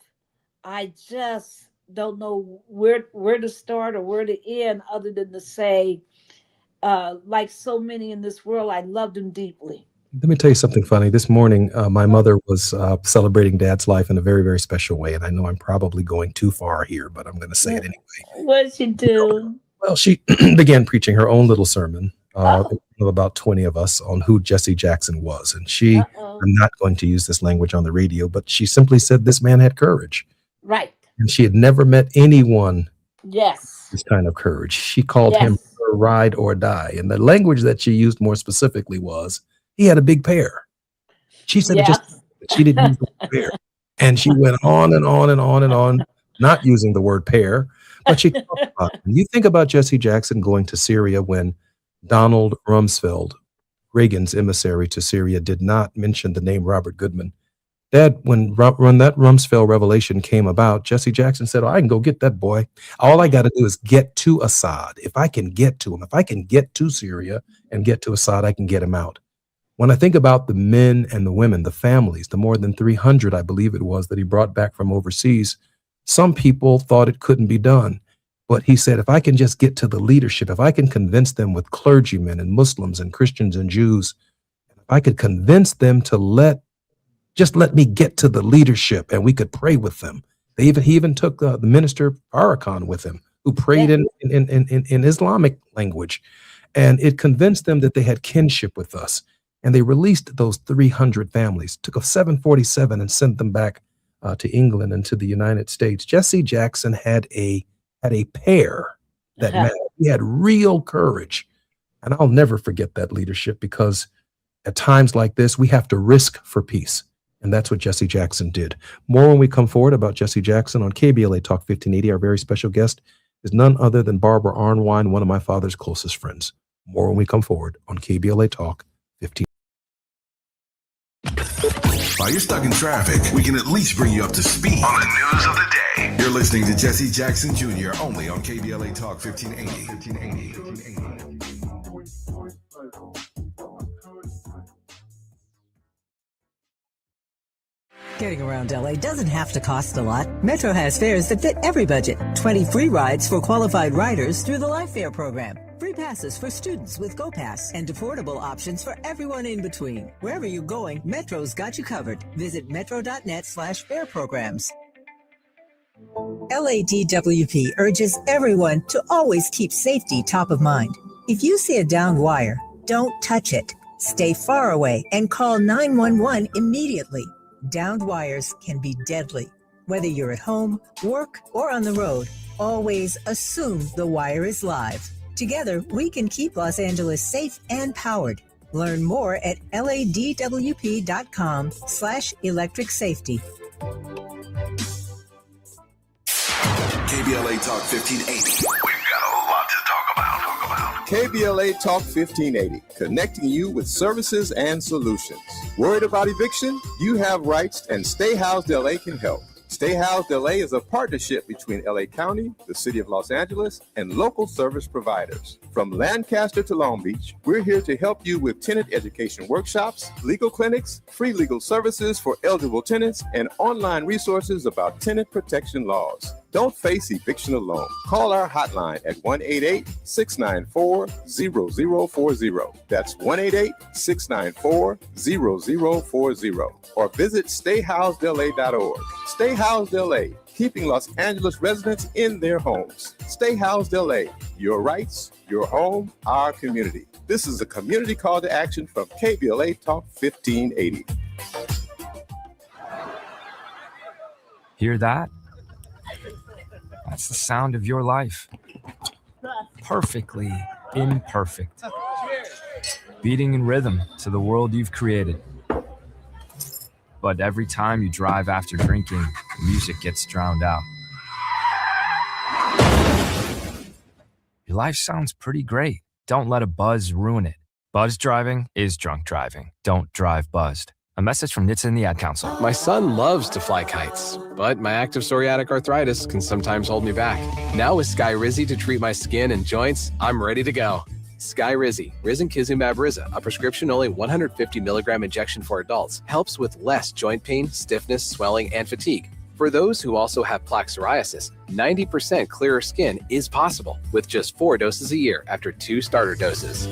I just don't know where to start or where to end other than to say, like so many in this world, I loved him deeply. Let me tell you something funny. This morning, my mother was celebrating Dad's life in a very, very special way. And I know I'm probably going too far here, but I'm going to say it anyway. What did she do? Well, she began preaching her own little sermon, of about 20 of us, on who Jesse Jackson was. And I'm not going to use this language on the radio, but she simply said this man had courage. Right. And she had never met anyone Yes. this kind of courage. She called him her ride or die. And the language that she used more specifically was, he had a big pair. She said she didn't use the word pair. And she went on and on and on and on, not using the word pair, but she talked about it. You think about Jesse Jackson going to Syria when Donald Rumsfeld, Reagan's emissary to Syria, did not mention the name Robert Goodman. Dad, when that Rumsfeld revelation came about, Jesse Jackson said, I can go get that boy. All I got to do is get to Assad. If I can get to him, if I can get to Syria and get to Assad, I can get him out. When I think about the men and the women, the families, the more than 300, I believe it was, that he brought back from overseas, some people thought it couldn't be done. But he said, if I can just get to the leadership, if I can convince them with clergymen and Muslims and Christians and Jews, if I could convince them to let me get to the leadership and we could pray with them. He even took the minister Farrakhan with him, who prayed in Islamic language. And it convinced them that they had kinship with us. And they released those 300 families, took a 747 and sent them back to England and to the United States. Jesse Jackson had a pair that mattered. He had real courage. And I'll never forget that leadership, because at times like this, we have to risk for peace. And that's what Jesse Jackson did. More when we come forward about Jesse Jackson on KBLA Talk 1580. Our very special guest is none other than Barbara Arnwine, one of my father's closest friends. More when we come forward on KBLA Talk 1580. While you're stuck in traffic, we can at least bring you up to speed on the news of the day. You're listening to Jesse Jackson Jr. only on KBLA Talk 1580. Getting around LA doesn't have to cost a lot. Metro has fares that fit every budget. 20 free rides for qualified riders through the Life Fare program. Free passes for students with GoPass, and affordable options for everyone in between. Wherever you're going, Metro's got you covered. Visit metro.net/fare programs. LADWP urges everyone to always keep safety top of mind. If you see a downed wire, don't touch it. Stay far away and call 911 immediately. Downed wires can be deadly. Whether you're at home, work, or on the road, always assume the wire is live. Together, we can keep Los Angeles safe and powered. Learn more at ladwp.com/electric safety. KBLA Talk 1580. We've got a lot to talk about. KBLA Talk 1580, connecting you with services and solutions. Worried about eviction? You have rights, and Stay Housed LA can help. Stay Housed LA is a partnership between LA County, the City of Los Angeles, and local service providers. From Lancaster to Long Beach, we're here to help you with tenant education workshops, legal clinics, free legal services for eligible tenants, and online resources about tenant protection laws. Don't face eviction alone. Call our hotline at 1-888-694-0040. That's 1-888-694-0040. Or visit stayhousedla.org. Stay Housed LA, keeping Los Angeles residents in their homes. Stay Housed LA, your rights, your home, our community. This is a community call to action from KBLA Talk 1580. Hear that? That's the sound of your life. Perfectly imperfect. Beating in rhythm to the world you've created. But every time you drive after drinking, music gets drowned out. Your life sounds pretty great. Don't let a buzz ruin it. Buzz driving is drunk driving. Don't drive buzzed. A message from NHTSA and the Ad Council. My son loves to fly kites, but my active psoriatic arthritis can sometimes hold me back. Now with Skyrizi to treat my skin and joints, I'm ready to go. Skyrizi, risankizumab Riza, a prescription-only 150 milligram injection for adults, helps with less joint pain, stiffness, swelling, and fatigue. For those who also have plaque psoriasis, 90% clearer skin is possible with just 4 doses a year after 2 starter doses.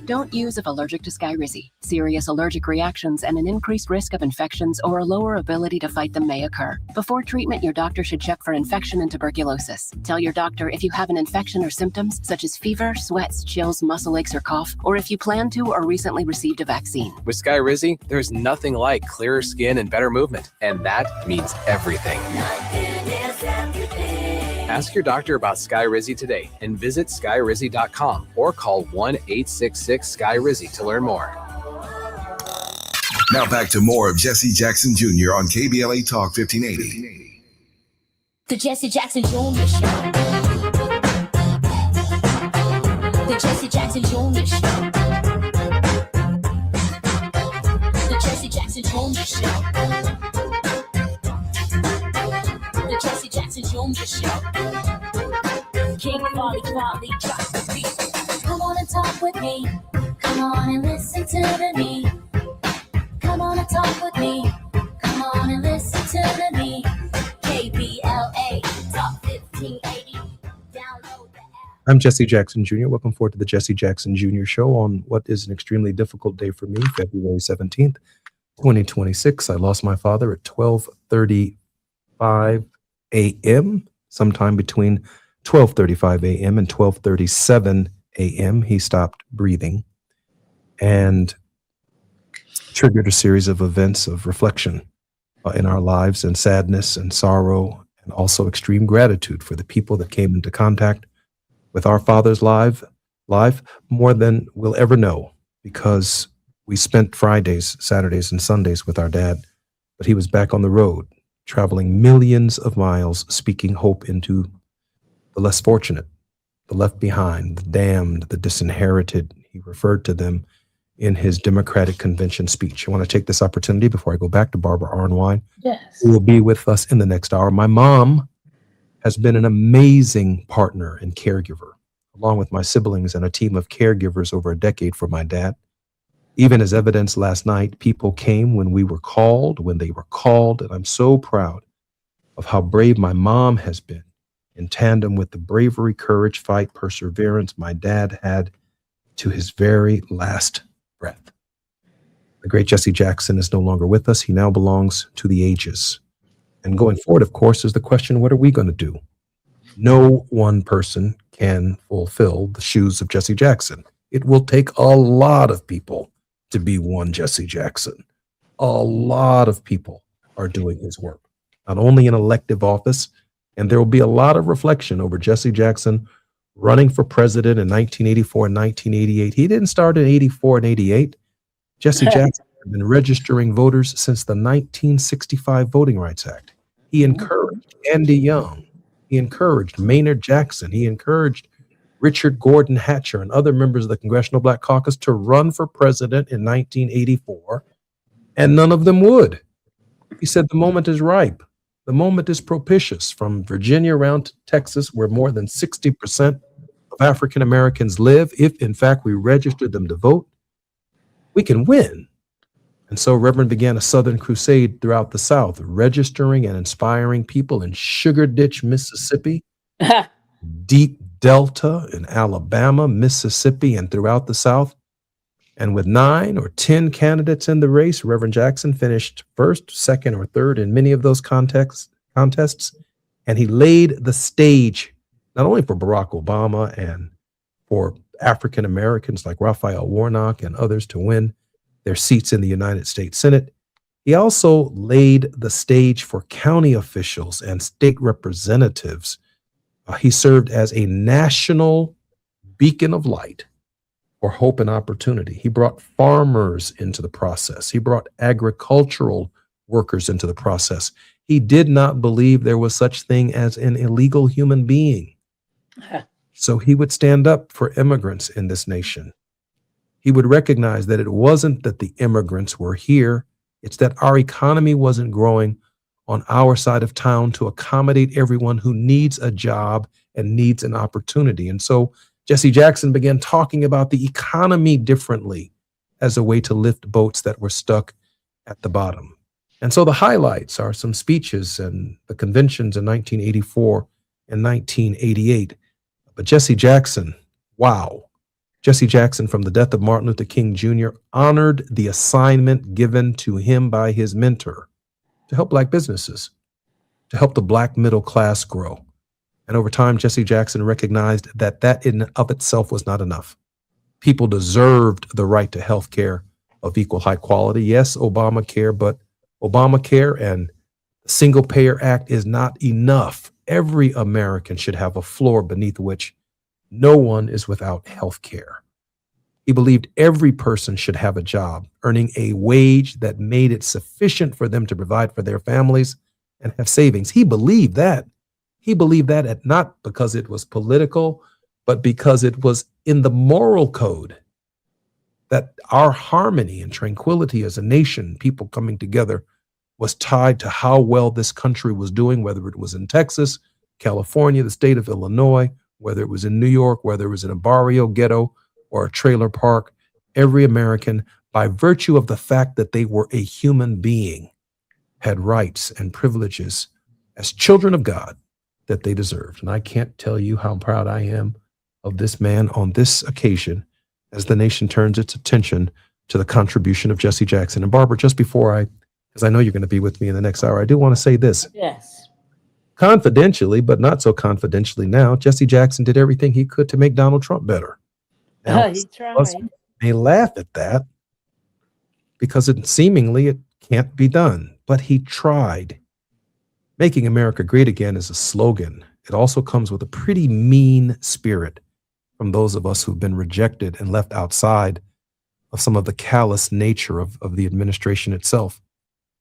Don't use if allergic to Skyrizi. Serious allergic reactions and an increased risk of infections or a lower ability to fight them may occur. Before treatment, your doctor should check for infection and tuberculosis. Tell your doctor if you have an infection or symptoms such as fever, sweats, chills, muscle aches, or cough, or if you plan to or recently received a vaccine. With Skyrizi, there's nothing like clearer skin and better movement, and that means everything. Ask your doctor about Skyrizi today and visit skyrizi.com or call 1-866-SKY-RIZZI to learn more. Now back to more of Jesse Jackson Jr. on KBLA Talk 1580. The Jesse Jackson Jr. Show. The Jesse Jackson Jr. Show. The Jesse Jackson Jr. Show. The Jesse Jackson Jr. Show. King Quality, drop the beat. Come on and talk with me. Come on and listen to me. Come on and talk with me. Come on and listen to me. KBLA Talk 1580. Download the app. I'm Jesse Jackson Jr. Welcome forward to the Jesse Jackson Jr. Show on what is an extremely difficult day for me, February 17th, 2026. I lost my father at 12:35 a.m., sometime between 12:35 a.m. and 12:37 a.m. He stopped breathing and triggered a series of events of reflection in our lives, and sadness and sorrow, and also extreme gratitude for the people that came into contact with our father's life more than we'll ever know, because we spent Fridays, Saturdays, and Sundays with our dad, but he was back on the road, traveling millions of miles, speaking hope into the less fortunate, the left behind, the damned, the disinherited. He referred to them in his Democratic Convention speech. I want to take this opportunity before I go back to Barbara Arnwine, who will be with us in the next hour. My mom has been an amazing partner and caregiver, along with my siblings and a team of caregivers over a decade for my dad. Even as evidence last night, people came when we were called, when they were called, and I'm so proud of how brave my mom has been, in tandem with the bravery, courage, fight, perseverance my dad had to his very last breath. The great Jesse Jackson is no longer with us. He now belongs to the ages. And going forward, of course, is the question, what are we going to do? No one person can fulfill the shoes of Jesse Jackson. It will take a lot of people to be one Jesse Jackson. A lot of people are doing his work, not only in elective office, And there will be a lot of reflection over Jesse Jackson running for president in 1984 and 1988. He didn't start in 84 and 88. Jesse Jackson had been registering voters since the 1965 Voting Rights Act. He encouraged Andy Young. He encouraged Maynard Jackson. He encouraged Richard Gordon Hatcher and other members of the Congressional Black Caucus to run for president in 1984, and none of them would. He said the moment is ripe. The moment is propitious. From Virginia around to Texas, where more than 60% of African Americans live, if in fact we register them to vote, we can win. And so Reverend began a Southern crusade throughout the South, registering and inspiring people in Sugar Ditch, Mississippi, Deep Delta in Alabama, Mississippi, and throughout the South. And with 9 or 10 candidates in the race, Reverend Jackson finished first, second, or third in many of those contests. And he laid the stage not only for Barack Obama and for African Americans like Raphael Warnock and others to win their seats in the United States Senate. He also laid the stage for county officials and state representatives. He served as a national beacon of light for hope and opportunity. He brought farmers into the process. He brought agricultural workers into the process. He did not believe there was such thing as an illegal human being. So he would stand up for immigrants in this nation. He would recognize that it wasn't that the immigrants were here, it's that our economy wasn't growing on our side of town to accommodate everyone who needs a job and needs an opportunity. And so Jesse Jackson began talking about the economy differently as a way to lift boats that were stuck at the bottom. And so the highlights are some speeches and the conventions in 1984 and 1988. But Jesse Jackson, wow. Jesse Jackson, from the death of Martin Luther King Jr., honored the assignment given to him by his mentor to help Black businesses, to help the Black middle class grow. And over time, Jesse Jackson recognized that that in and of itself was not enough. People deserved the right to health care of equal high quality. Yes, Obamacare, but Obamacare and the Single Payer Act is not enough. Every American should have a floor beneath which no one is without health care. He believed every person should have a job, earning a wage that made it sufficient for them to provide for their families and have savings. He believed that. He believed that not because it was political, but because it was in the moral code that our harmony and tranquility as a nation, people coming together, was tied to how well this country was doing, whether it was in Texas, California, the state of Illinois, whether it was in New York, whether it was in a barrio ghetto or a trailer park. Every American, by virtue of the fact that they were a human being, had rights and privileges as children of God that they deserved. And I can't tell you how proud I am of this man on this occasion as the nation turns its attention to the contribution of Jesse Jackson. And Barbara, just before because I know you're going to be with me in the next hour, I do want to say this. Yes. Confidentially, but not so confidentially now, Jesse Jackson did everything he could to make Donald Trump better. Now, He tried. us may laugh at that because it can't be done, but he tried. Making America great again is a slogan. It also comes with a pretty mean spirit from those of us who've been rejected and left outside of some of the callous nature of the administration itself.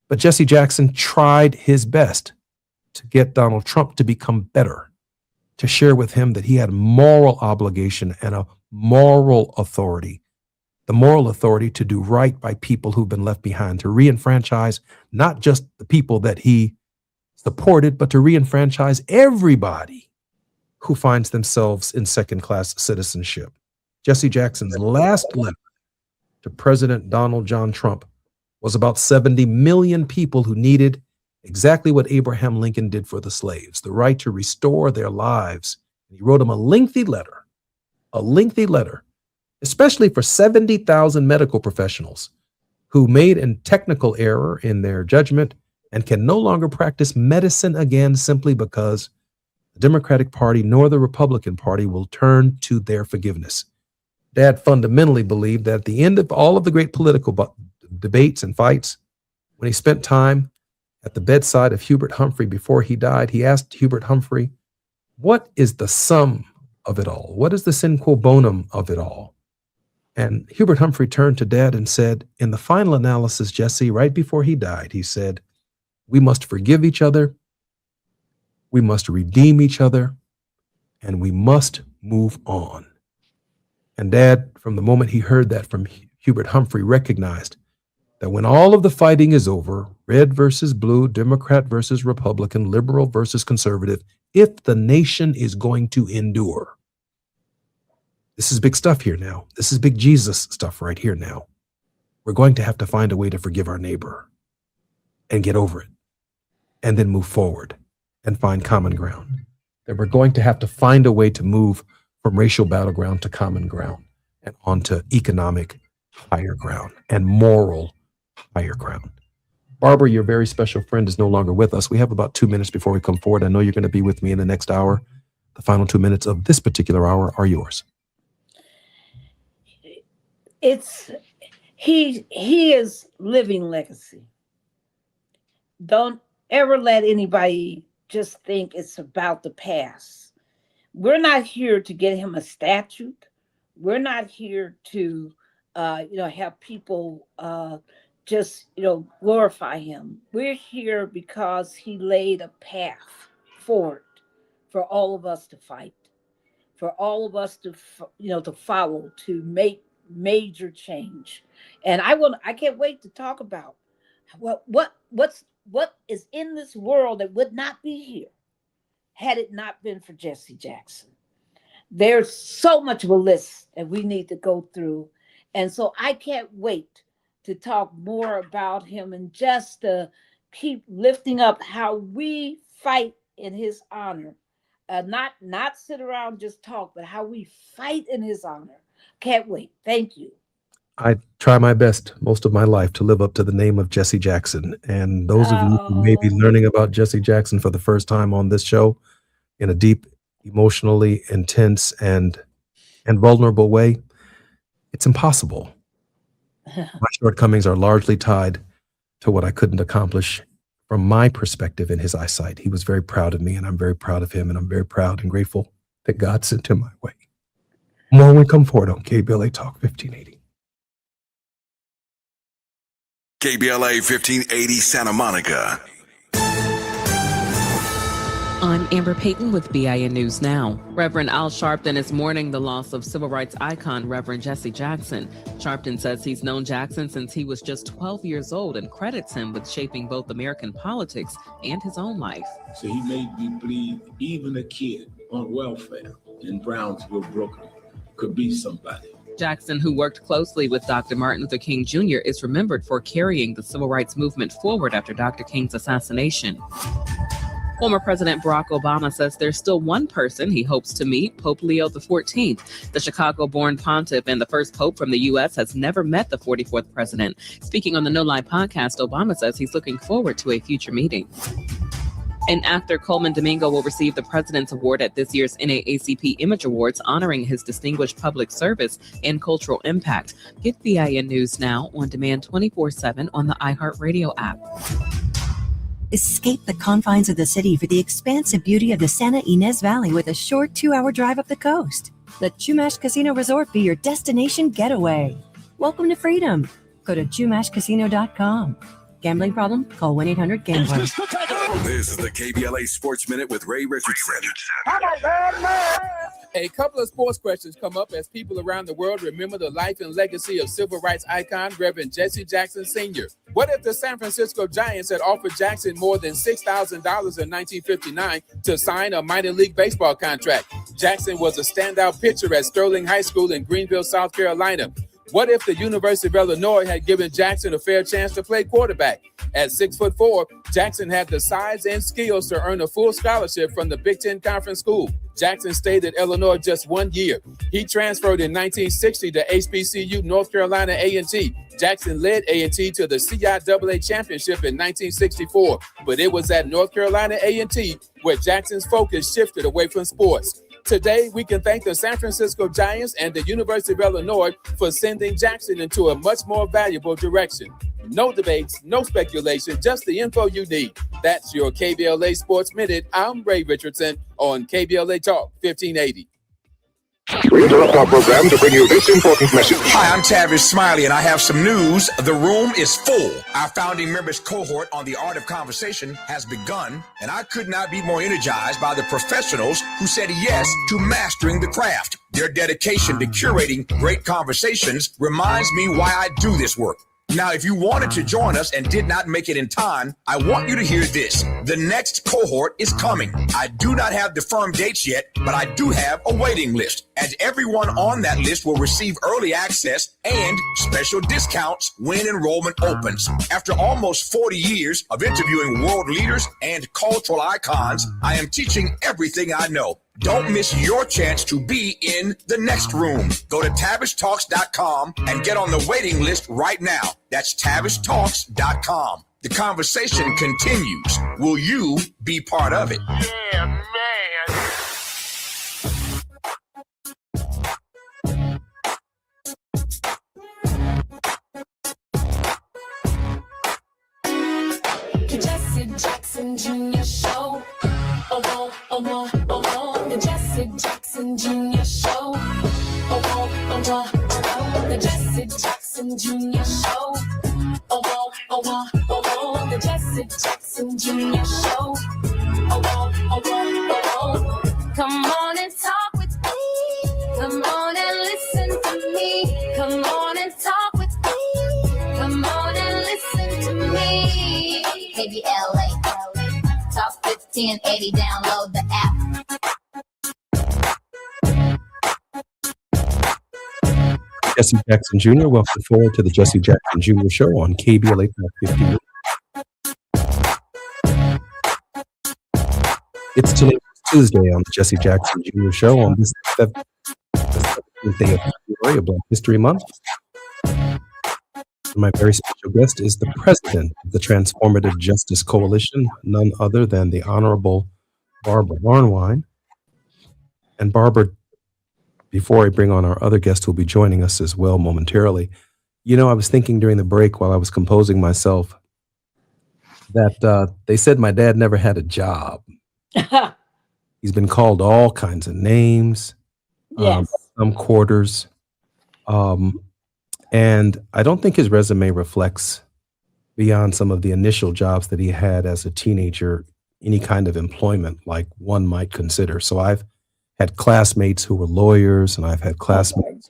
But Jesse Jackson tried his best to get Donald Trump to become better, to share with him that he had moral obligation and a moral authority, the moral authority to do right by people who've been left behind, to reenfranchise not just the people that he supported, but to reenfranchise everybody who finds themselves in second-class citizenship. Jesse Jackson's last letter to President Donald John Trump was about 70 million people who needed exactly what Abraham Lincoln did for the slaves, the right to restore their lives. And he wrote them a lengthy letter, especially for 70,000 medical professionals who made a technical error in their judgment and can no longer practice medicine again simply because the Democratic Party nor the Republican Party will turn to their forgiveness. Dad fundamentally believed that at the end of all of the great political debates and fights, when he spent time at the bedside of Hubert Humphrey before he died, he asked Hubert Humphrey, what is the sum of it all? What is the sine qua bonum of it all? And Hubert Humphrey turned to Dad and said, in the final analysis, Jesse, right before he died, he said, we must forgive each other, we must redeem each other, and we must move on. And Dad, from the moment he heard that from Hubert Humphrey, recognized that when all of the fighting is over, red versus blue, Democrat versus Republican, liberal versus conservative, if the nation is going to endure, this is big stuff here now. This is big Jesus stuff right here now. We're going to have to find a way to forgive our neighbor and get over it and then move forward and find common ground. That we're going to have to find a way to move from racial battleground to common ground and onto economic higher ground and moral higher ground. Barbara, your very special friend, is no longer with us. We have about 2 minutes before we come forward. I know you're going to be with me in the next hour. The final 2 minutes of this particular hour are yours. He is living legacy. Don't ever let anybody just think it's about the past. We're not here to get him a statute. We're not here to have people just glorify him. We're here because he laid a path forward for all of us to fight, for all of us to to follow, to make major change. And I can't wait to talk about what is in this world that would not be here had it not been for Jesse Jackson. There's so much of a list that we need to go through. And so I can't wait to talk more about him and just to keep lifting up how we fight in his honor. Not sit around just talk, but how we fight in his honor. Can't wait. Thank you. I try my best most of my life to live up to the name of Jesse Jackson. And those of you who may be learning about Jesse Jackson for the first time on this show in a deep, emotionally intense and vulnerable way, it's impossible. My shortcomings are largely tied to what I couldn't accomplish from my perspective in his eyesight. He was very proud of me, and I'm very proud of him, and I'm very proud and grateful that God sent him my way. More when we come forward on KBLA Talk 1580. KBLA 1580 Santa Monica. I'm Amber Payton with BIN News Now. Reverend Al Sharpton is mourning the loss of civil rights icon Reverend Jesse Jackson. Sharpton says he's known Jackson since he was just 12 years old and credits him with shaping both American politics and his own life. So he made me believe even a kid on welfare in Brownsville, Brooklyn, could be somebody. Jackson, who worked closely with Dr. Martin Luther King Jr., is remembered for carrying the civil rights movement forward after Dr. King's assassination. Former President Barack Obama says there's still one person he hopes to meet, Pope Leo XIV. The Chicago-born pontiff and the first pope from the U.S. has never met the 44th president. Speaking on the No Lie podcast, Obama says he's looking forward to a future meeting. And actor Coleman Domingo will receive the President's Award at this year's NAACP Image Awards, honoring his distinguished public service and cultural impact. Get BIN News Now on demand 24/7 on the iHeartRadio app. Escape the confines of the city for the expansive beauty of the Santa Ynez Valley with a short 2-hour drive up the coast. Let Chumash Casino Resort be your destination getaway. Welcome to freedom. Go to chumashcasino.com. Gambling problem? Call 1-800-GAMBLER. This is the KBLA Sports Minute with Ray Richardson. A couple of sports questions come up as people around the world remember the life and legacy of civil rights icon Reverend Jesse Jackson Sr. What if the San Francisco Giants had offered Jackson more than $6,000 in 1959 to sign a minor league baseball contract? Jackson was a standout pitcher at Sterling High School in Greenville, South Carolina. What if the University of Illinois had given Jackson a fair chance to play quarterback? At 6'4", Jackson had the size and skills to earn a full scholarship from the Big Ten Conference School. Jackson stayed at Illinois just 1 year. He transferred in 1960 to HBCU North Carolina A&T. Jackson led A&T to the CIAA championship in 1964, but it was at North Carolina A&T where Jackson's focus shifted away from sports. Today, we can thank the San Francisco Giants and the University of Illinois for sending Jackson into a much more valuable direction. No debates, no speculation, just the info you need. That's your KBLA Sports Minute. I'm Ray Richardson on KBLA Talk 1580. We interrupt our program to bring you this important message. Hi, I'm Tavis Smiley, and I have some news. The room is full. Our founding members cohort on the art of conversation has begun, and I could not be more energized by the professionals who said yes to mastering the craft. Their dedication to curating great conversations reminds me why I do this work. Now, if you wanted to join us and did not make it in time, I want you to hear this. The next cohort is coming. I do not have the firm dates yet, but I do have a waiting list. And everyone on that list will receive early access and special discounts when enrollment opens. After almost 40 years of interviewing world leaders and cultural icons, I am teaching everything I know. Don't miss your chance to be in the next room. Go to TavishTalks.com and get on the waiting list right now. That's TavishTalks.com. The conversation continues. Will you be part of it? Yeah, man. The Jesse Jackson Jr. Show. The Jesse Jackson Jr. Show. The Jesse Jackson Jr. Show. The Jesse Jackson Jr. Show. Come on and talk with me. Come on and listen to me. Come on and talk with me. Come on and listen to me. KBLA Talk 1580. Download the app. Jesse Jackson Jr., welcome forward to the Jesse Jackson Jr. Show on KBLA Talk 15. It's Tuesday on the Jesse Jackson Jr. Show on this 17th day of February of Black History Month. My very special guest is the president of the Transformative Justice Coalition, none other than the Honorable Barbara Barnwine. And Barbara, before I bring on our other guest who will be joining us as well momentarily, you know, I was thinking during the break while I was composing myself that they said my dad never had a job. He's been called all kinds of names, some quarters. And I don't think his resume reflects, beyond some of the initial jobs that he had as a teenager, any kind of employment like one might consider. So I've had classmates who were lawyers, and I've had classmates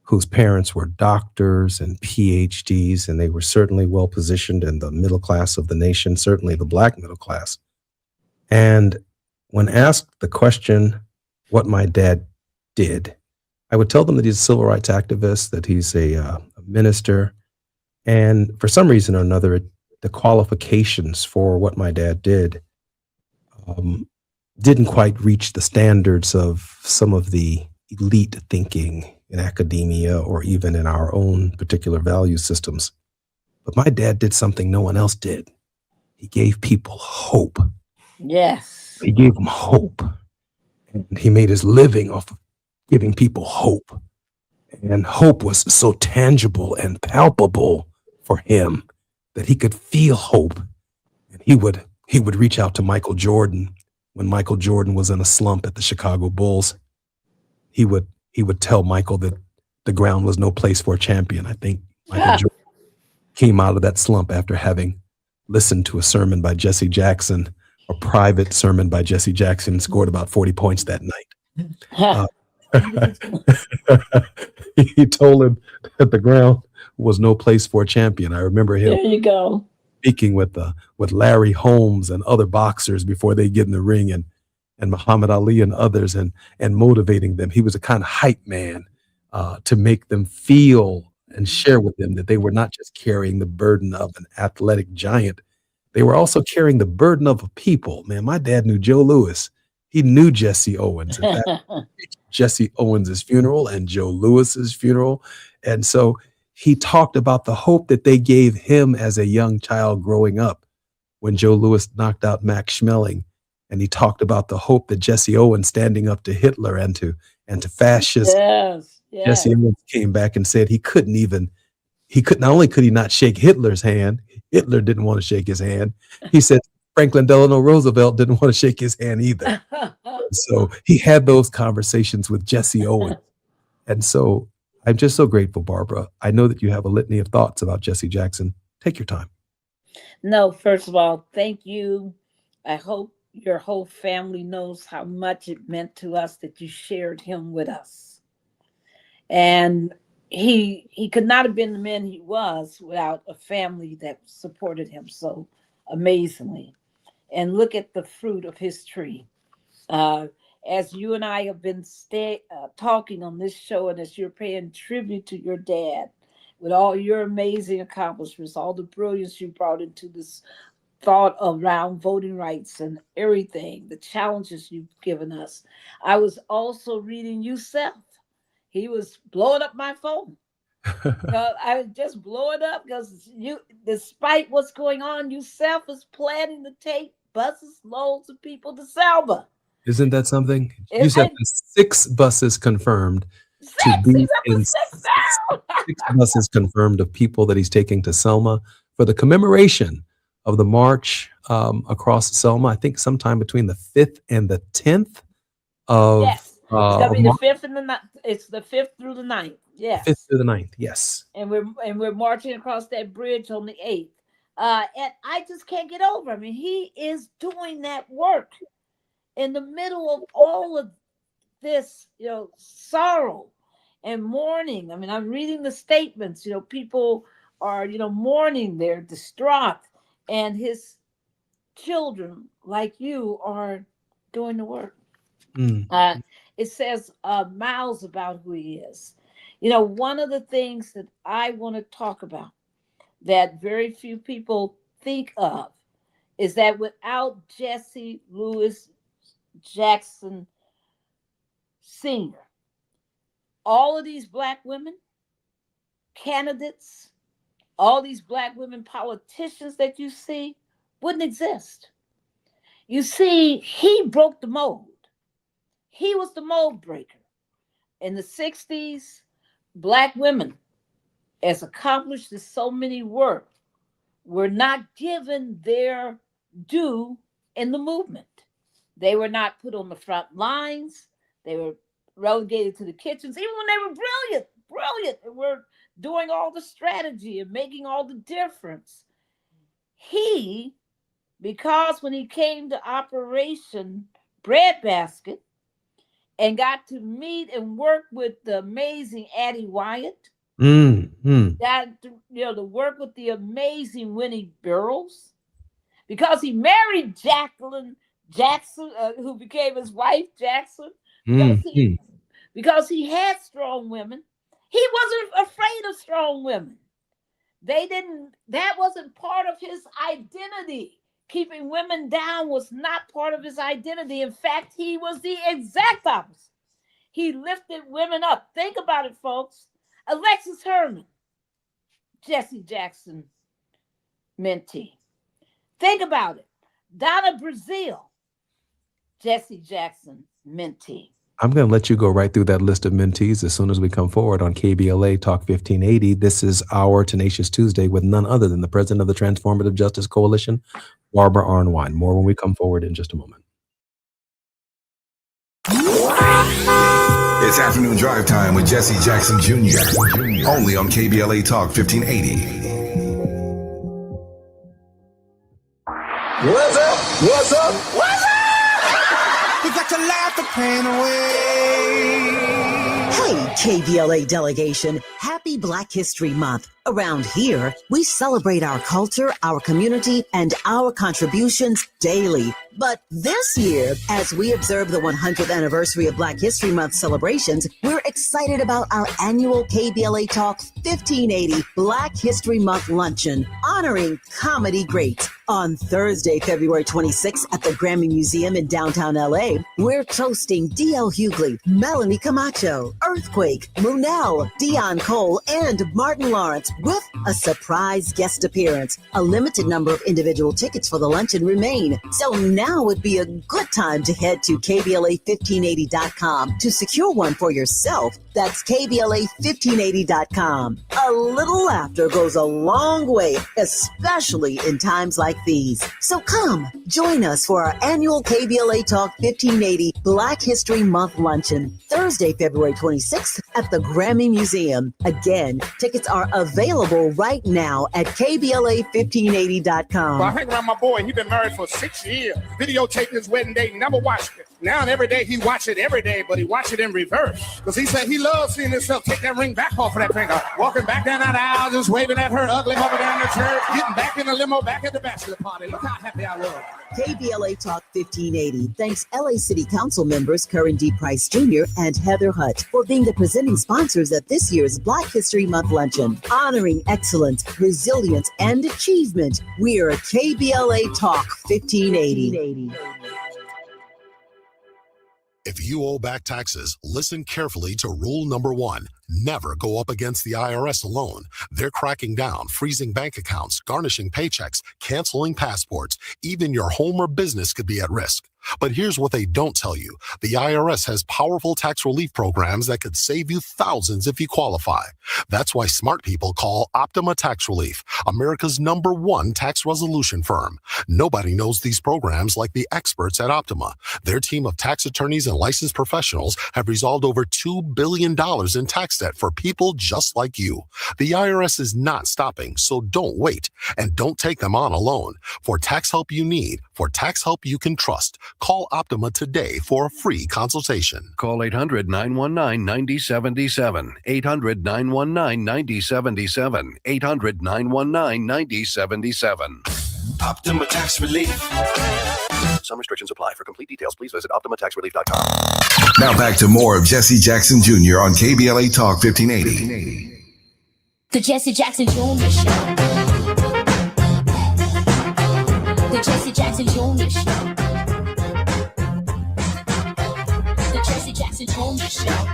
whose parents were doctors and PhDs, and they were certainly well positioned in the middle class of the nation, certainly the black middle class. And when asked the question what my dad did, I would tell them that he's a civil rights activist, that he's a minister, and for some reason or another, the qualifications for what my dad did didn't quite reach the standards of some of the elite thinking in academia or even in our own particular value systems. But my dad did something no one else did. He gave people hope. Yes. He gave them hope. And he made his living off of giving people hope. And hope was so tangible and palpable for him that he could feel hope. And he would reach out to Michael Jordan when Michael Jordan was in a slump at the Chicago Bulls. He would tell Michael that the ground was no place for a champion. I think Michael Jordan came out of that slump after having listened to a sermon by Jesse Jackson, a private sermon by Jesse Jackson, scored about 40 points that night. He told him that the ground was no place for a champion. I remember him. There you go. Speaking with Larry Holmes and other boxers before they get in the ring, and Muhammad Ali and others, and motivating them. He was a kind of hype man to make them feel and share with them that they were not just carrying the burden of an athletic giant. They were also carrying the burden of a people. Man, my dad knew Joe Louis. He knew Jesse Owens. In fact, Jesse Owens's funeral and Joe Louis's funeral. And so he talked about the hope that they gave him as a young child growing up when Joe Louis knocked out Max Schmeling. And he talked about the hope that Jesse Owens, standing up to Hitler and to fascists. Yes. Jesse Owens came back and said he couldn't even not only could he not shake Hitler's hand, Hitler didn't want to shake his hand. He said Franklin Delano Roosevelt didn't want to shake his hand either. So he had those conversations with Jesse Owens. And so I'm just so grateful, Barbara. I know that you have a litany of thoughts about Jesse Jackson. Take your time. No, first of all, thank you. I hope your whole family knows how much it meant to us that you shared him with us. And he could not have been the man he was without a family that supported him so amazingly. And look at the fruit of his tree. As you and I have been talking on this show, and as you're paying tribute to your dad, with all your amazing accomplishments, all the brilliance you brought into this thought around voting rights and everything, the challenges you've given us. I was also reading Yusef. He was blowing up my phone. I was just blowing up because despite what's going on, Yusef is planning to take buses, loads of people to Selma. Isn't that something? You said 6 buses confirmed. Six buses confirmed of people that he's taking to Selma for the commemoration of the march across Selma. I think sometime between the 5th and the 10th of. Yes, it's gonna be the 5th and the 9th. It's the 5th through the 9th. Yes, 5th through the 9th. Yes. And we're marching across that bridge on the 8th. And I just can't get over. I mean, he is doing that work in the middle of all of this, sorrow and mourning. I mean, I'm reading the statements, people are, mourning, they're distraught, and his children, like you, are doing the work. It says miles about who he is. One of the things that I want to talk about that very few people think of is that without Jesse Louis Jackson Sr., all of these Black women candidates, all these Black women politicians that you see wouldn't exist. You see, he broke the mold. He was the mold breaker. In the 60s, Black women, as accomplished as so many were not given their due in the movement. They were not put on the front lines. They were relegated to the kitchens, even when they were brilliant, and were doing all the strategy and making all the difference. Because when he came to Operation Breadbasket and got to meet and work with the amazing Addie Wyatt, got to work with the amazing Winnie Burroughs, because he married Jacqueline Jackson, who became his wife, Jackson, because he had strong women. He wasn't afraid of strong women. That wasn't part of his identity. Keeping women down was not part of his identity. In fact, he was the exact opposite. He lifted women up. Think about it, folks. Alexis Herman, Jesse Jackson mentee. Think about it. Donna Brazile, Jesse Jackson mentee. I'm going to let you go right through that list of mentees as soon as we come forward on KBLA Talk 1580. This is our Tenacious Tuesday with none other than the president of the Transformative Justice Coalition, Barbara Arnwine. More when we come forward in just a moment. It's afternoon drive time with Jesse Jackson Jr. Only on KBLA Talk 1580. What's up? What's up? What's up? We got to laugh the pain away. Hey, KBLA delegation, happy Black History Month. Around here, we celebrate our culture, our community, and our contributions daily. But this year, as we observe the 100th anniversary of Black History Month celebrations, we're excited about our annual KBLA Talk 1580 Black History Month Luncheon, honoring comedy greats. On Thursday, February 26th at the Grammy Museum in downtown LA, we're toasting D.L. Hughley, Melanie Camacho, Earthquake, Munell, Dion Cole, and Martin Lawrence with a surprise guest appearance. A limited number of individual tickets for the luncheon remain, so now would be a good time to head to KBLA1580.com to secure one for yourself. That's KBLA1580.com. A little laughter goes a long way, especially in times like these. So come, join us for our annual KBLA Talk 1580 Black History Month luncheon, Thursday, February 26th at the Grammy Museum. Again, tickets are available right now at KBLA1580.com. Well, I hang around my boy. He's been married for 6 years. Videotaped his wedding day, never watched it. Now and every day he watch it every day, but he watch it in reverse. Because he said he loves seeing himself take that ring back off of that finger. Walking back down that aisle, just waving at her ugly mother down the church, getting back in the limo, back at the bachelor party. Look how happy I was. KBLA Talk 1580 thanks LA City Council members Curran D. Price Jr. and Heather Hutt for being the presenting sponsors at this year's Black History Month luncheon. Honoring excellence, resilience, and achievement, we're KBLA Talk 1580. If you owe back taxes, listen carefully to rule number 1. Never go up against the IRS alone. They're cracking down, freezing bank accounts, garnishing paychecks, canceling passports. Even your home or business could be at risk. But here's what they don't tell you. The IRS has powerful tax relief programs that could save you thousands if you qualify. That's why smart people call Optima Tax Relief, America's #1 tax resolution firm. Nobody knows these programs like the experts at Optima. Their team of tax attorneys and licensed professionals have resolved over $2 billion in tax debt for people just like you. The IRS is not stopping, so don't wait. And don't take them on alone. For tax help you need, for tax help you can trust, call Optima today for a free consultation. Call 800-919-9077. 800-919-9077. 800-919-9077. Optima Tax Relief. Some restrictions apply. For complete details, please visit OptimaTaxRelief.com. Now back to more of Jesse Jackson Jr. on KBLA Talk 1580. The Jesse Jackson Jr. Show. The Jesse Jackson Jr. Show. The Jesse Jackson Jr. Show.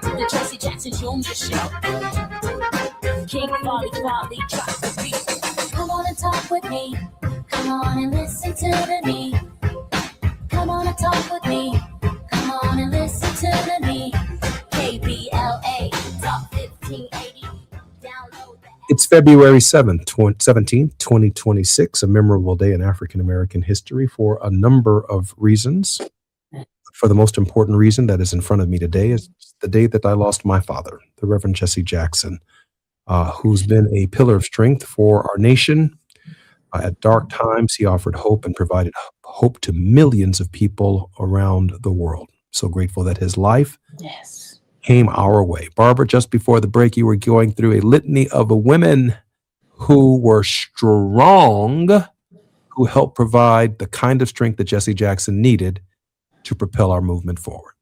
The Jesse Jackson Jr. Show. King Folly drops the beat. Come on and talk with me. Come on and listen to me. Come on and talk with me. Come on and listen to me. KBLA Talk 1580. Download the It's February 17th, 2026, a memorable day in African American history for a number of reasons. For the most important reason that is in front of me today is the day that I lost my father, the Reverend Jesse Jackson, who's been a pillar of strength for our nation. At dark times, he offered hope and provided hope to millions of people around the world. So grateful that his life came our way. Barbara, just before the break, you were going through a litany of women who were strong, who helped provide the kind of strength that Jesse Jackson needed to propel our movement forward.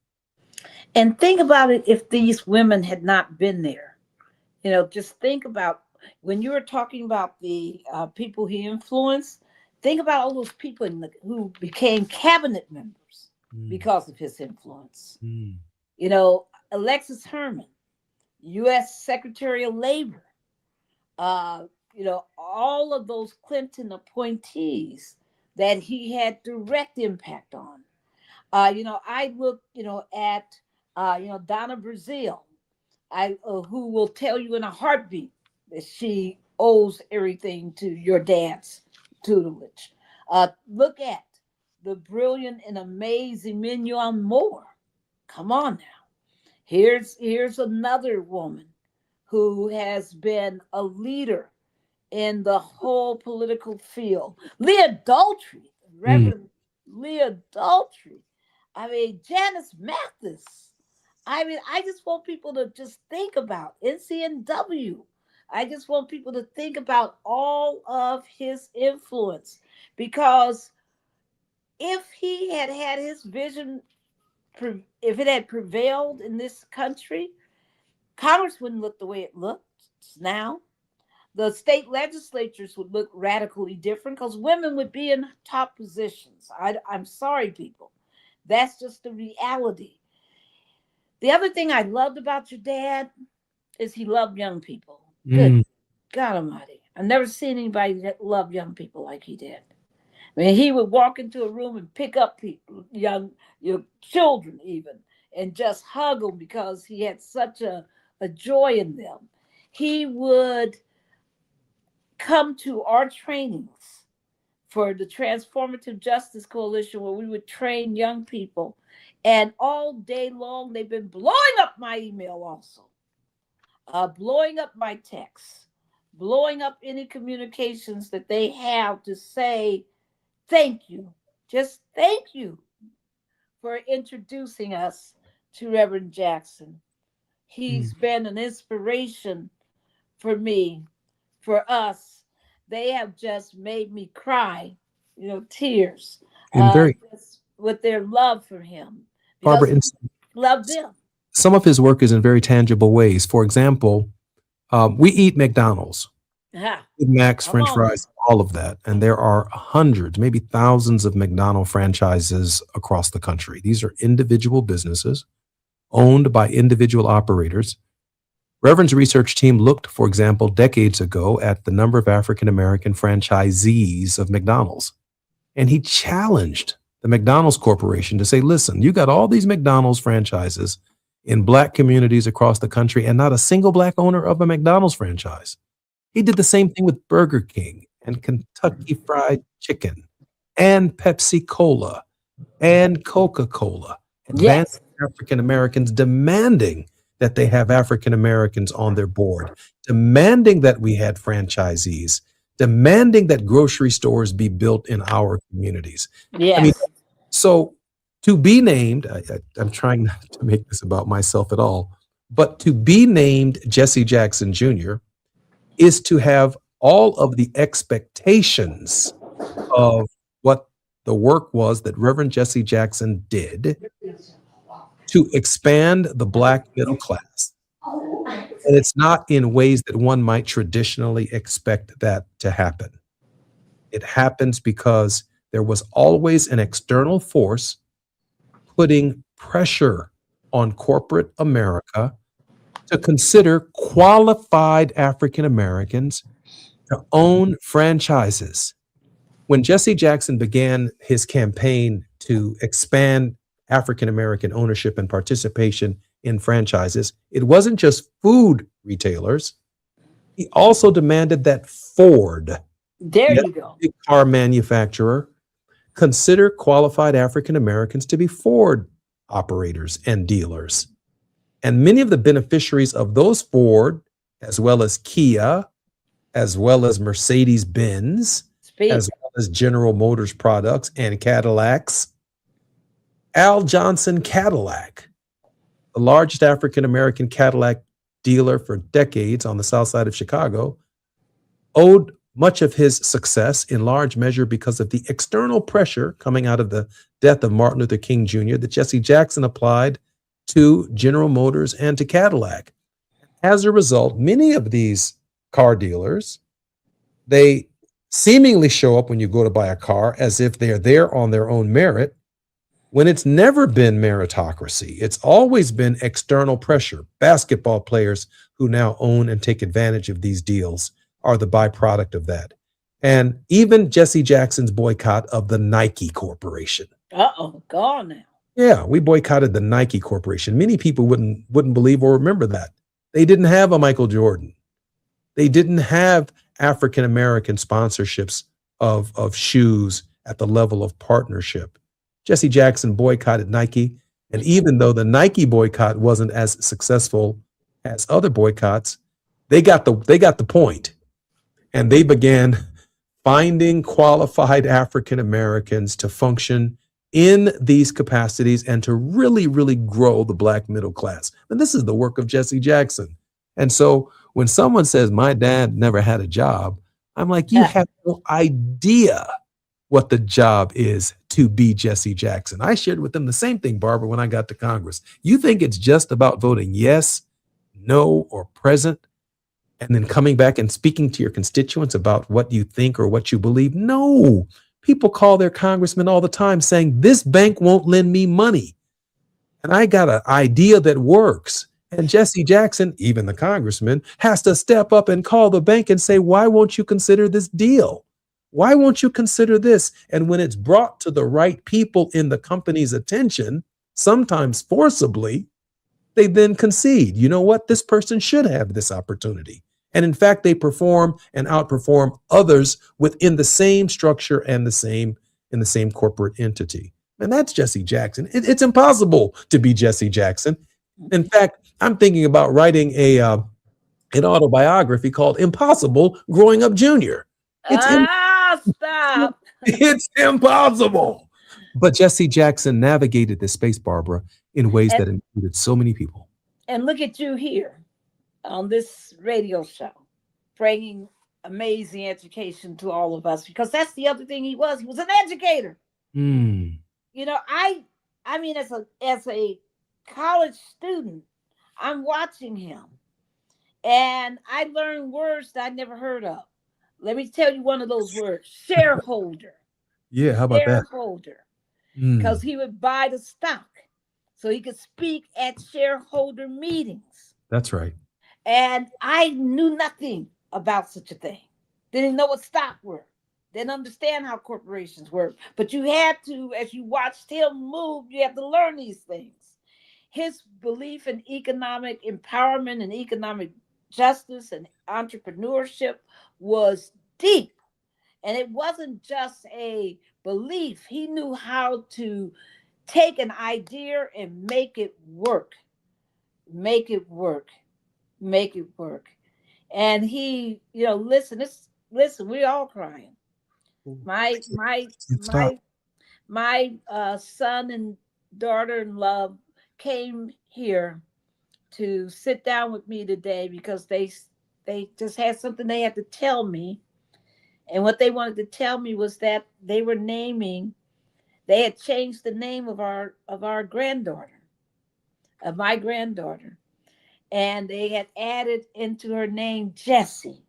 And think about it if these women had not been there. You know, just think about when you were talking about the people he influenced, think about all those people who became cabinet members because of his influence. You know, Alexis Herman, U.S. Secretary of Labor, you know, all of those Clinton appointees that he had direct impact on. You know, I look, you know, at, you know, Donna Brazile, who will tell you in a heartbeat that she owes everything to your dad's tutelage. Look at the brilliant and amazing Mignon Moore. Come on now. Here's another woman who has been a leader in the whole political field. Leah Daltrey, Reverend Leah Daltrey. I mean, Janice Mathis. I mean, I just want people to just think about NCNW. I just want people to think about all of his influence, because if he had had his vision, if it had prevailed in this country, Congress wouldn't look the way it looks now. The state legislatures would look radically different because women would be in top positions. I'm sorry, people. That's just the reality. The other thing I loved about your dad is he loved young people. Good God Almighty. I've never seen anybody that loved young people like he did. I mean, he would walk into a room and pick up people, your children even, and just hug them because he had such a joy in them. He would come to our trainings for the Transformative Justice Coalition, where we would train young people. And all day long, they've been blowing up my email also, blowing up my texts, blowing up any communications that they have to say, thank you, just thank you for introducing us to Reverend Jackson. He's been an inspiration for me, for us. They have just made me cry, tears, And with their love for him. Barbara, Love them. some of his work is in very tangible ways. For example, we eat McDonald's, Big Macs, French fries, all of that. And there are hundreds, maybe thousands of McDonald's franchises across the country. These are individual businesses owned by individual operators. Reverend's research team looked, for example, decades ago at the number of African-American franchisees of McDonald's. And he challenged the McDonald's Corporation to say, listen, you got all these McDonald's franchises in Black communities across the country and not a single Black owner of a McDonald's franchise. He did the same thing with Burger King and Kentucky Fried Chicken and Pepsi Cola and Coca-Cola. Advanced African Americans demanding that they have African Americans on their board, demanding that we had franchisees, demanding that grocery stores be built in our communities. Yes. I mean, so to be named, I'm trying not to make this about myself at all, but to be named Jesse Jackson Jr. is to have all of the expectations of what the work was that Reverend Jesse Jackson did to expand the Black middle class. And it's not in ways that one might traditionally expect that to happen. It happens because there was always an external force putting pressure on corporate America to consider qualified African Americans to own franchises. When Jesse Jackson began his campaign to expand African American ownership and participation in franchises, it wasn't just food retailers. He also demanded that Ford, big car manufacturer, consider qualified African Americans to be Ford operators and dealers. And many of the beneficiaries of those Ford, as well as Kia, as well as Mercedes-Benz, as well as General Motors products and Cadillacs, Al Johnson Cadillac, the largest African-American Cadillac dealer for decades on the south side of Chicago, owed much of his success in large measure because of the external pressure coming out of the death of Martin Luther King Jr. that Jesse Jackson applied to General Motors and to Cadillac. As a result, many of these car dealers, they seemingly show up when you go to buy a car as if they're there on their own merit, when it's never been meritocracy. It's always been external pressure. Basketball players who now own and take advantage of these deals are the byproduct of that. And even Jesse Jackson's boycott of the Nike Corporation. Gone now. Yeah, we boycotted the Nike Corporation. Many people wouldn't believe or remember that. They didn't have a Michael Jordan. They didn't have African American sponsorships of shoes at the level of partnership. Jesse Jackson boycotted Nike, and even though the Nike boycott wasn't as successful as other boycotts, they got the point, and they began finding qualified African Americans to function in these capacities and to really, really grow the Black middle class. And this is the work of Jesse Jackson. And so when someone says, my dad never had a job, I'm like, you have no idea what the job is to be Jesse Jackson. I shared with them the same thing, Barbara, when I got to Congress. You think it's just about voting yes, no, or present, and then coming back and speaking to your constituents about what you think or what you believe? No. People call their congressmen all the time saying, this bank won't lend me money. And I got an idea that works. And Jesse Jackson, even the congressman, has to step up and call the bank and say, why won't you consider this deal? Why won't you consider this? And when it's brought to the right people in the company's attention, sometimes forcibly, they then concede, you know what, this person should have this opportunity. And in fact, they perform and outperform others within the same structure and in the same corporate entity. And that's Jesse Jackson. It's impossible to be Jesse Jackson. In fact, I'm thinking about writing an autobiography called Impossible Growing Up Junior. Stop. It's impossible. But Jesse Jackson navigated this space, Barbara, in ways that included so many people. And look at you here on this radio show, bringing amazing education to all of us, because that's the other thing he was. He was an educator. Mm. You know, I mean, as a college student, I'm watching him, and I learned words that I never heard of. Let me tell you one of those words: shareholder. Yeah, how about that? Shareholder. Because he would buy the stock so he could speak at shareholder meetings. That's right. And I knew nothing about such a thing. Didn't know what stock were. Didn't understand how corporations work. But you had to, as you watched him move, you have to learn these things. His belief in economic empowerment and economic justice and entrepreneurship was deep. And it wasn't just a belief. He knew how to take an idea and make it work. Make it work. Make it work. And he, you know, listen, we're all crying. My son and daughter-in-law came here to sit down with me today because they just had something they had to tell me. And what they wanted to tell me was that they had changed the name of our granddaughter, of my granddaughter. And they had added into her name Jessie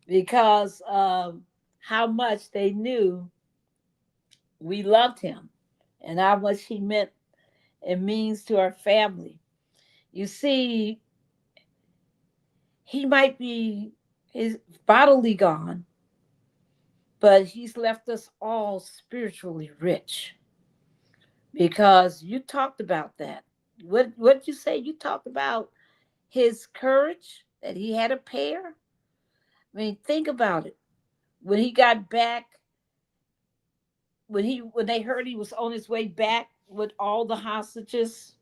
because of how much they knew we loved him and how much he meant and means to our family. You see, he might be his bodily gone, but he's left us all spiritually rich, because you talked about that. What did you say? You talked about his courage, that he had a pair. I mean, think about it. When he got back, when they heard he was on his way back with all the hostages,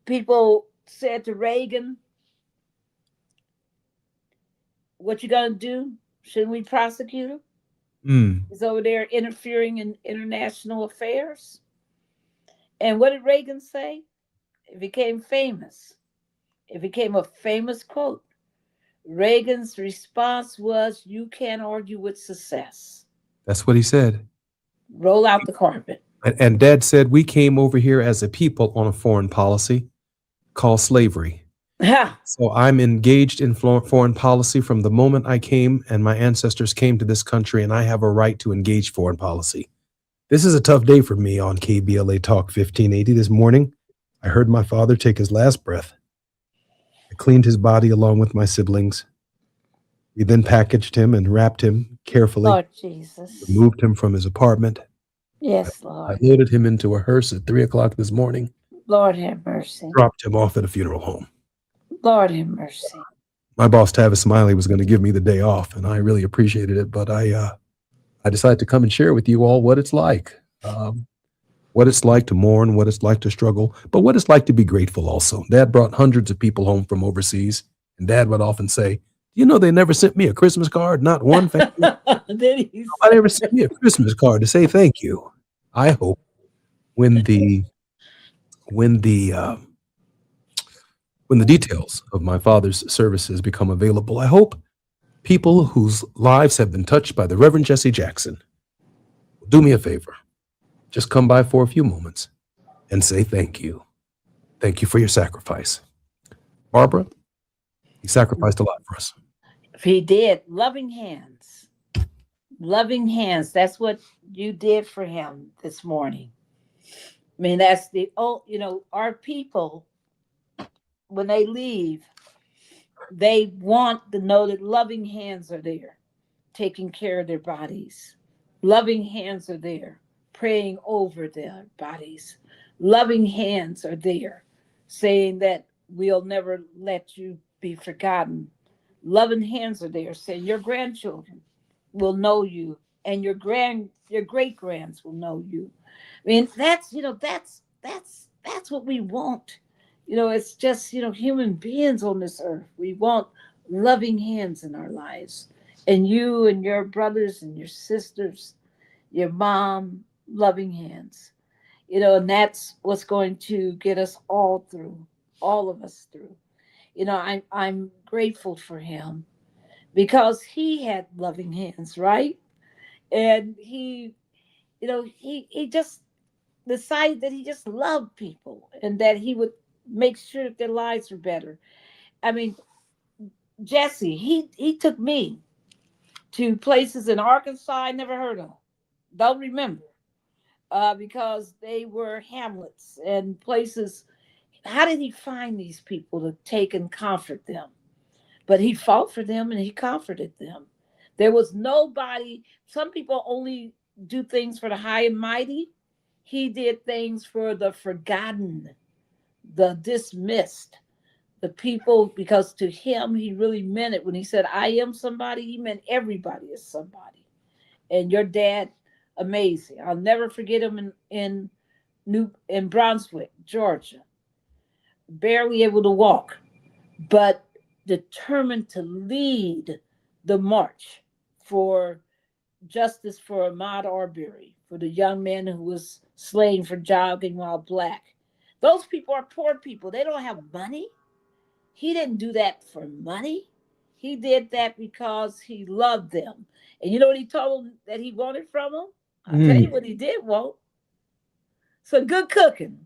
people said to Reagan, "What you gonna do? Shouldn't we prosecute him? He's over there interfering in international affairs." And what did Reagan say? It became famous. It became a famous quote. Reagan's response was, "You can't argue with success." That's what he said. Roll out the carpet. And Dad said, we came over here as a people on a foreign policy called slavery. So I'm engaged in foreign policy from the moment I came and my ancestors came to this country, and I have a right to engage foreign policy. This is a tough day for me on KBLA Talk 1580 this morning. I heard my father take his last breath. I cleaned his body along with my siblings. We then packaged him and wrapped him carefully. Lord Jesus. Removed him from his apartment. Yes, I Lord. loaded him into a hearse at 3 o'clock this morning. Lord have mercy. Dropped him off at a funeral home. Lord have mercy. My boss, Tavis Smiley, was going to give me the day off, and I really appreciated it. But I decided to come and share with you all what it's like to mourn, what it's like to struggle, but what it's like to be grateful also. Dad brought hundreds of people home from overseas, and Dad would often say, you know, they never sent me a Christmas card, not one family. Nobody ever sent me a Christmas card to say thank you. I hope when the details of my father's services become available, I hope people whose lives have been touched by the Reverend Jesse Jackson will do me a favor. Just come by for a few moments and say thank you. Thank you for your sacrifice. Barbara, he sacrificed a lot for us. He did. Loving hands. Loving hands. That's what you did for him this morning. I mean, that's our people when they leave, they want to know that loving hands are there, taking care of their bodies. Loving hands are there, praying over their bodies. Loving hands are there, saying that we'll never let you be forgotten. Loving hands are there, saying your grandchildren will know you, and your great grands will know you. I mean, that's what we want. It's just, human beings on this earth. We want loving hands in our lives. And you and your brothers and your sisters, your mom, loving hands. And that's what's going to get us all through, all of us through. I'm grateful for him because he had loving hands, right? And he just decided that he just loved people and that he would make sure that their lives were better. I mean, Jesse, he took me to places in Arkansas I never heard of, don't remember, because they were hamlets and places. How did he find these people to take and comfort them? But he fought for them and he comforted them. There was nobody. Some people only do things for the high and mighty. He did things for the forgotten, the dismissed, the people, because to him, he really meant it. When he said, I am somebody, he meant everybody is somebody. And your dad, amazing. I'll never forget him in Brunswick, Georgia. Barely able to walk, but determined to lead the march for justice for Ahmaud Arbery, for the young man who was slain for jogging while black. Those people are poor people. They don't have money. He didn't do that for money. He did that because he loved them. And you know what he told them that he wanted from them? I'll tell you what he did want. Some good cooking.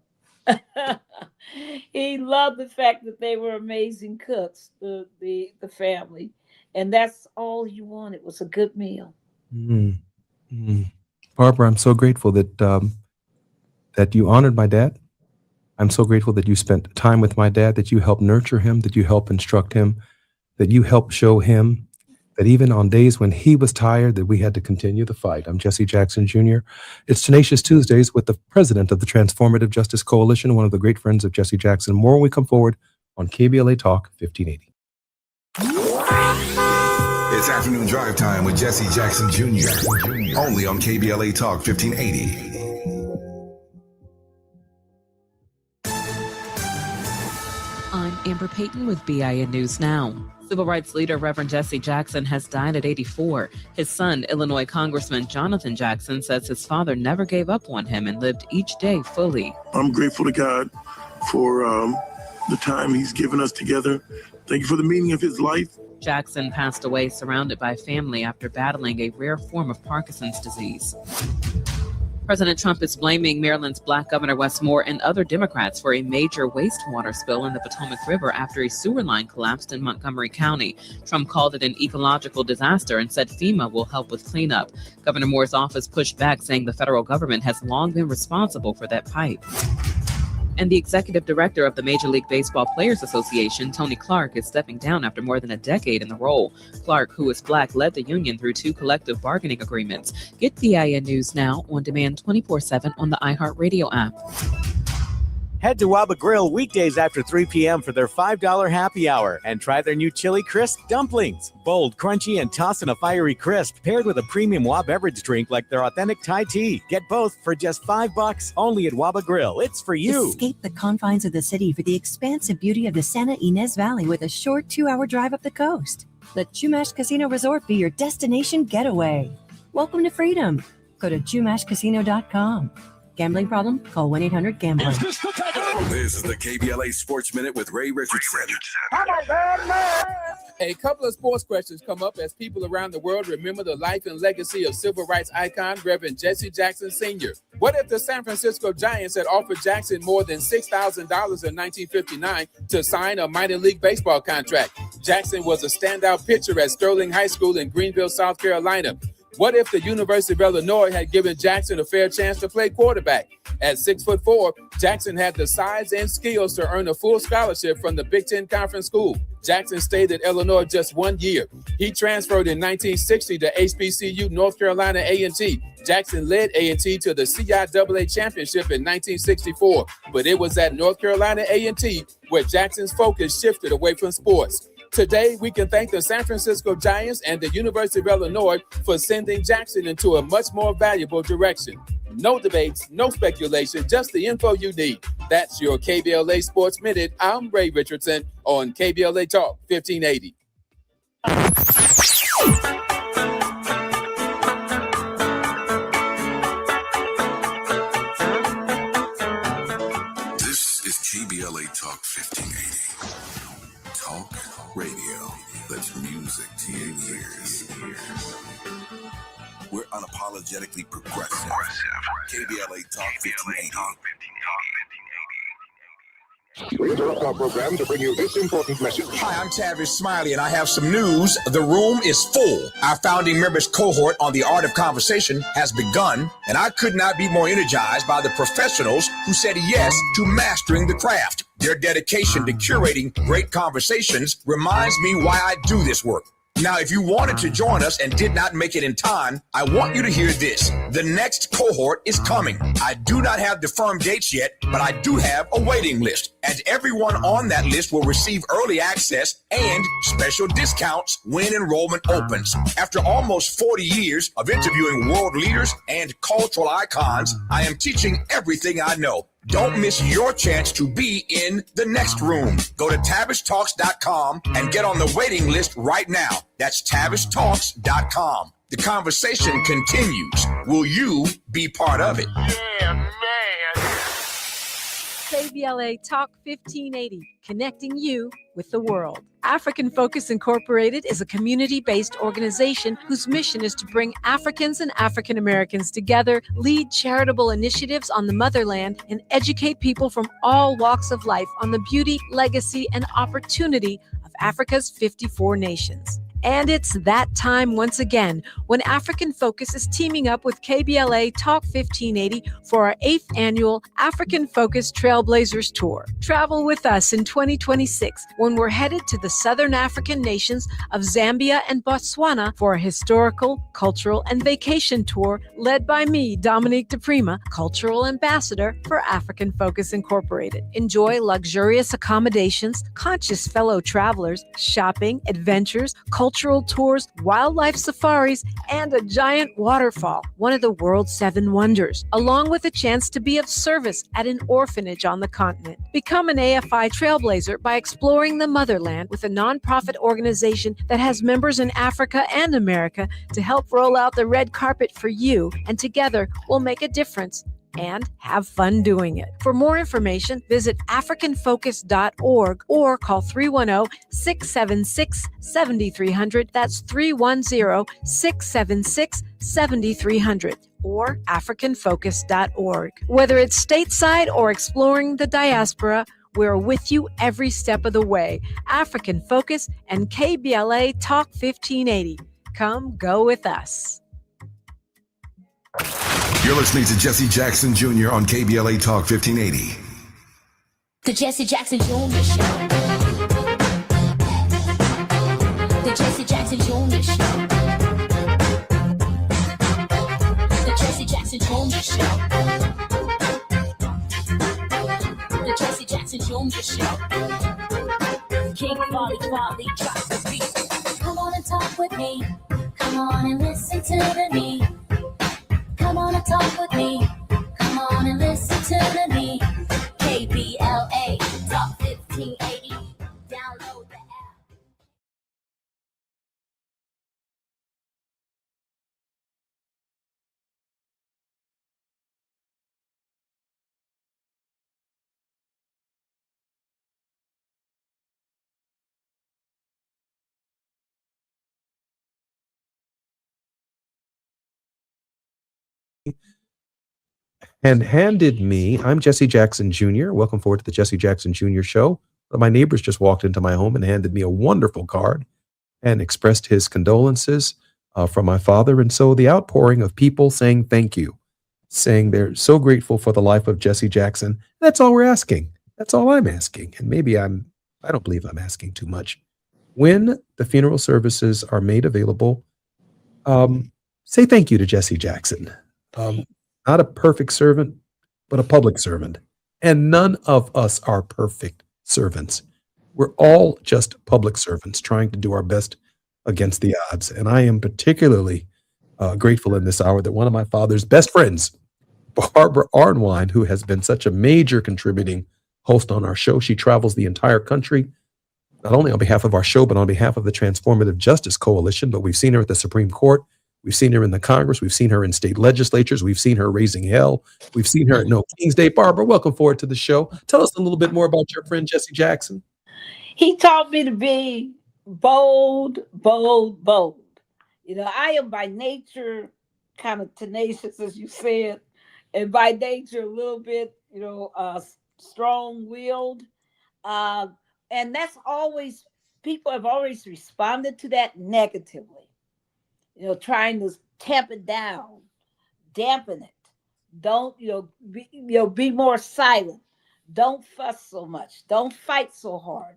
He loved the fact that they were amazing cooks, the family. And that's all he wanted, was a good meal. Barbara, I'm so grateful that that you honored my dad. I'm so grateful that you spent time with my dad, that you helped nurture him, that you helped instruct him, that you helped show him that even on days when he was tired, that we had to continue the fight. I'm Jesse Jackson Jr. It's Tenacious Tuesdays with the president of the Transformative Justice Coalition, one of the great friends of Jesse Jackson. More when we come forward on KBLA Talk 1580. It's afternoon drive time with Jesse Jackson Jr. Only on KBLA Talk 1580. I'm Amber Payton with BIN News Now. Civil rights leader Reverend Jesse Jackson has died at 84. His son, Illinois Congressman Jonathan Jackson, says his father never gave up on him and lived each day fully. I'm grateful to God for the time he's given us together. Thank you for the meaning of his life. Jackson passed away surrounded by family after battling a rare form of Parkinson's disease. President Trump is blaming Maryland's Black Governor Wes Moore and other Democrats for a major wastewater spill in the Potomac River after a sewer line collapsed in Montgomery County. Trump called it an ecological disaster and said FEMA will help with cleanup. Governor Moore's office pushed back, saying the federal government has long been responsible for that pipe. And the executive director of the Major League Baseball Players Association, Tony Clark, is stepping down after more than a decade in the role. Clark, who is Black, led the union through 2 collective bargaining agreements. Get BIN News Now on demand 24/7 on the iHeartRadio app. Head to Waba Grill weekdays after 3 p.m. for their $5 happy hour and try their new Chili Crisp dumplings. Bold, crunchy, and tossed in a fiery crisp paired with a premium Waba beverage drink like their authentic Thai tea. Get both for just $5 only at Waba Grill. It's for you. Escape the confines of the city for the expansive beauty of the Santa Ynez Valley with a short 2-hour drive up the coast. Let Chumash Casino Resort be your destination getaway. Welcome to freedom. Go to chumashcasino.com. Gambling problem? Call 1-800-GAMBLER. This is the KBLA Sports Minute with Ray Richardson. A couple of sports questions come up as people around the world remember the life and legacy of civil rights icon Reverend Jesse Jackson Sr. What if the San Francisco Giants had offered Jackson more than $6,000 in 1959 to sign a minor league baseball contract? Jackson was a standout pitcher at Sterling High School in Greenville, South Carolina. What if the University of Illinois had given Jackson a fair chance to play quarterback? At 6'4", Jackson had the size and skills to earn a full scholarship from the Big Ten Conference school. Jackson stayed at Illinois just 1 year. He transferred in 1960 to HBCU North Carolina A&T. Jackson led A&T to the CIAA championship in 1964, but it was at North Carolina A&T where Jackson's focus shifted away from sports. Today, we can thank the San Francisco Giants and the University of Illinois for sending Jackson into a much more valuable direction. No debates, no speculation, just the info you need. That's your KBLA Sports Minute. I'm Ray Richardson on KBLA Talk 1580. This is KBLA Talk 1580. Talk radio that's music to your ears. We're unapologetically progressive. KBLA Talk 1580. We interrupt our program to bring you this important message. Hi, I'm Tavish Smiley, and I have some news. The room is full. Our founding members cohort on the Art of Conversation has begun, and I could not be more energized by the professionals who said yes to mastering the craft. Their dedication to curating great conversations reminds me why I do this work. Now, if you wanted to join us and did not make it in time, I want you to hear this. The next cohort is coming. I do not have the firm dates yet, but I do have a waiting list. And everyone on that list will receive early access and special discounts when enrollment opens. After almost 40 years of interviewing world leaders and cultural icons, I am teaching everything I know. Don't miss your chance to be in the next room. Go to TavishTalks.com and get on the waiting list right now. That's TavishTalks.com. The conversation continues. Will you be part of it? Yeah, man. KBLA Talk 1580, connecting you with the world. African Focus Incorporated is a community-based organization whose mission is to bring Africans and African Americans together, lead charitable initiatives on the motherland, and educate people from all walks of life on the beauty, legacy, and opportunity of Africa's 54 nations. And it's that time once again when African Focus is teaming up with KBLA Talk 1580 for our 8th annual African Focus Trailblazers Tour. Travel with us in 2026 when we're headed to the southern African nations of Zambia and Botswana for a historical, cultural, and vacation tour led by me, Dominique DePrima, Cultural Ambassador for African Focus Incorporated. Enjoy luxurious accommodations, conscious fellow travelers, shopping, adventures, cultural tours, wildlife safaris, and a giant waterfall, one of the world's 7 wonders, along with a chance to be of service at an orphanage on the continent. Become an AFI trailblazer by exploring the motherland with a nonprofit organization that has members in Africa and America to help roll out the red carpet for you, and together we'll make a difference and have fun doing it. For more information, visit africanfocus.org or call 310-676-7300. That's 310-676-7300 or africanfocus.org. Whether it's stateside or exploring the diaspora, we're with you every step of the way. African Focus and KBLA Talk 1580. Come go with us. You're listening to Jesse Jackson Jr. on KBLA Talk 1580. The Jesse Jackson Jr. Show. The Jesse Jackson Jr. Show. The Jesse Jackson Jr. Show. The Jesse Jackson Jr. Show. King Volley, drop the beat. Come on and talk with me. Come on and listen to the me. Come on and talk with me. Come on and listen to the me. KBLA Talk 1580. Download the app. And handed me, I'm Jesse Jackson Jr. Welcome forward to the Jesse Jackson Jr. Show. My neighbors just walked into my home and handed me a wonderful card and expressed his condolences from my father. And so the outpouring of people saying thank you, saying they're so grateful for the life of Jesse Jackson. That's all we're asking. That's all I'm asking. And maybe I don't believe I'm asking too much. When the funeral services are made available, say thank you to Jesse Jackson. Not a perfect servant, but a public servant. And none of us are perfect servants. We're all just public servants trying to do our best against the odds. And I am particularly grateful in this hour that one of my father's best friends, Barbara Arnwine, who has been such a major contributing host on our show. She travels the entire country, not only on behalf of our show, but on behalf of the Transformative Justice Coalition. But we've seen her at the Supreme Court. We've seen her in the Congress. We've seen her in state legislatures. We've seen her raising hell. We've seen her at No King's Day. Barbara, welcome forward to the show. Tell us a little bit more about your friend, Jesse Jackson. He taught me to be bold, bold, bold. You know, I am by nature kind of tenacious, as you said, and by nature a little bit, strong-willed. And that's always, people have always responded to that negatively. Trying to tamp it down, dampen it. Don't, be more silent. Don't fuss so much. Don't fight so hard.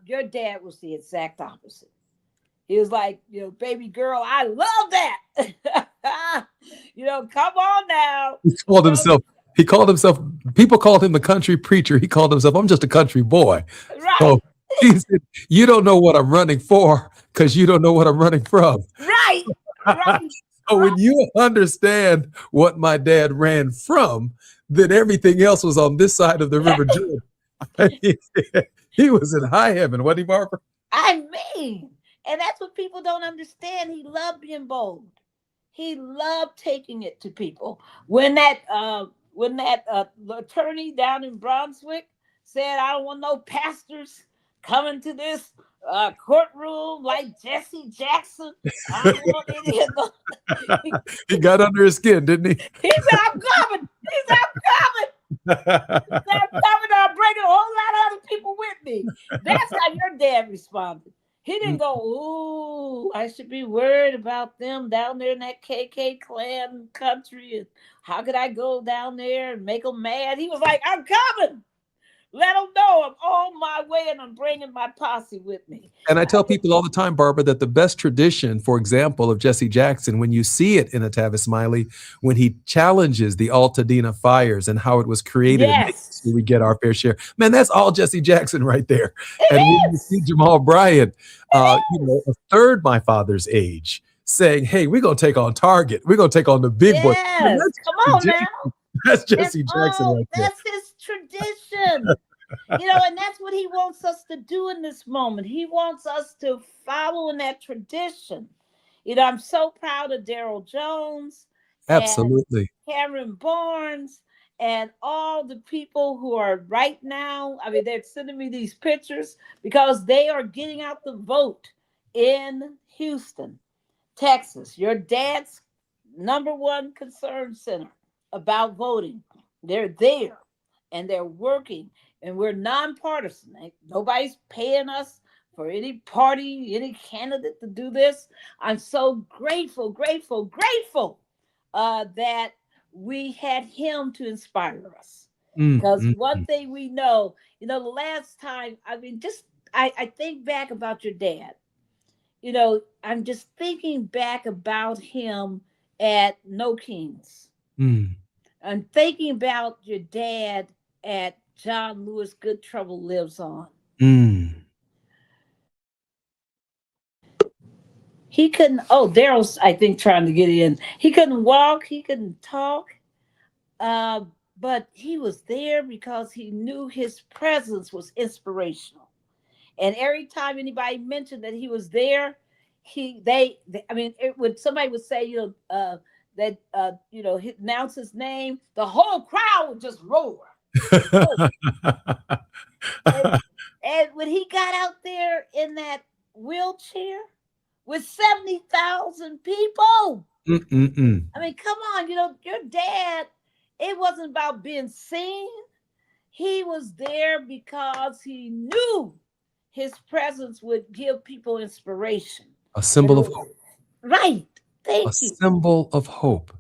Your dad was the exact opposite. He was like, baby girl, I love that. Come on now. He called himself, people called him the country preacher. He called himself, I'm just a country boy. Right. So he said, you don't know what I'm running for because you don't know what I'm running from. Right. So when you understand what my dad ran from, then everything else was on this side of the River Jordan. He was in high heaven, wasn't he, Barbara? I mean, and that's what people don't understand. He loved being bold. He loved taking it to people. When that attorney down in Brunswick said, I don't want no pastors coming to this courtroom like Jesse Jackson. I don't want any of those. He got under his skin, didn't he? He said, I'm coming. He said, I'm coming. I'm bringing a whole lot of other people with me. That's how your dad responded. He didn't go, ooh, I should be worried about them down there in that KK clan country. And how could I go down there and make them mad? He was like, I'm coming. Let them know I'm on my way and I'm bringing my posse with me. And I tell people all the time, Barbara, that the best tradition, for example, of Jesse Jackson, when you see it in a Tavis Smiley, when he challenges the Altadena fires and how it was created, yes, and we get our fair share. Man, that's all Jesse Jackson right there. And when you see Jamal Bryant, a third my father's age, saying, hey, we're going to take on Target. We're going to take on the big boy. Yes, come on now. That's Jesse Jackson right there. That's his tradition. And that's what he wants us to do in this moment. He wants us to follow in that tradition. I'm so proud of Daryl Jones. Absolutely. Cameron Barnes and all the people who are right now, they're sending me these pictures because they are getting out the vote in Houston, Texas. Your dad's #1 concern center about voting. They're there and they're working, and we're nonpartisan. Nobody's paying us for any party, any candidate to do this. I'm so grateful that we had him to inspire us. Because one thing we know, the last time, I think back about your dad. I'm just thinking back about him at No Kings. I'm thinking about your dad at John Lewis Good Trouble Lives On. He couldn't, Daryl's, I think, trying to get in. He couldn't walk, he couldn't talk, but he was there because he knew his presence was inspirational. And every time anybody mentioned that he was there, somebody would say, he announced his name, the whole crowd would just roar. and when he got out there in that wheelchair with 70,000 people, come on, your dad, it wasn't about being seen. He was there because he knew his presence would give people inspiration. A symbol of hope. Right. Thank A you. symbol of hope.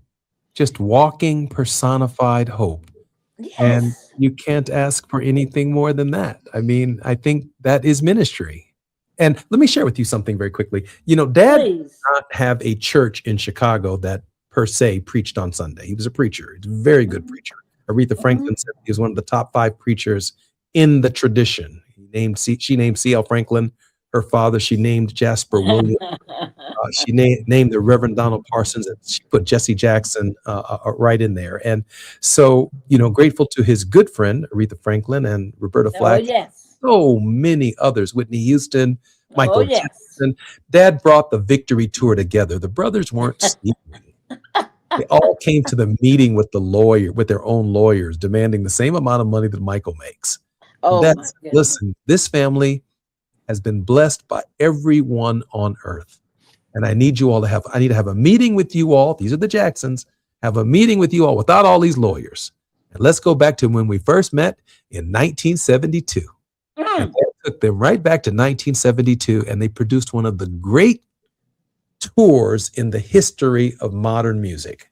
Just walking personified hope. And Yes. you can't ask for anything more than that. I mean, I think that is ministry. And let me share with you something very quickly. You know, Dad did Please. not have a church in Chicago that per se preached on Sunday. He was a preacher. He's a very good preacher. Aretha Franklin said he was one of the top 5 preachers in the tradition. She named C.L. Franklin her father. She named Jasper Williams. She named the Reverend Donald Parsons, and she put Jesse Jackson right in there. And so, you know, grateful to his good friend, Aretha Franklin and Roberta Flack. Oh, yes. So many others, Whitney Houston, Michael Oh, yes. Jackson. Dad brought the Victory Tour together. The brothers weren't sleeping. They all came to the meeting with their own lawyers, demanding the same amount of money that Michael makes. Oh, my goodness. Listen, this family has been blessed by everyone on earth. And I need to have a meeting with you all. These are the Jacksons. Have a meeting with you all without all these lawyers. And let's go back to when we first met in 1972. And that took them right back to 1972, and they produced one of the great tours in the history of modern music,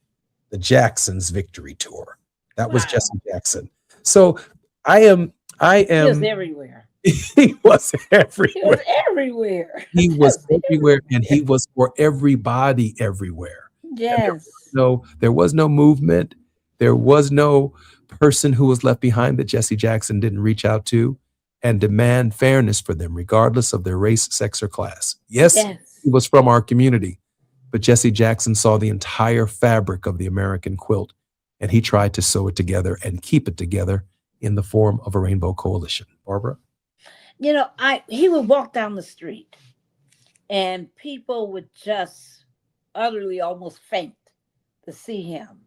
the Jacksons Victory Tour. That was Jesse Jackson. So I am. He was everywhere. He was everywhere. He was everywhere. He was everywhere, and he was for everybody everywhere. Yes. There was no movement. There was no person who was left behind that Jesse Jackson didn't reach out to and demand fairness for them, regardless of their race, sex, or class. Yes, he was from our community, but Jesse Jackson saw the entire fabric of the American quilt, and he tried to sew it together and keep it together in the form of a rainbow coalition. Barbara? You know, he would walk down the street and people would just utterly almost faint to see him.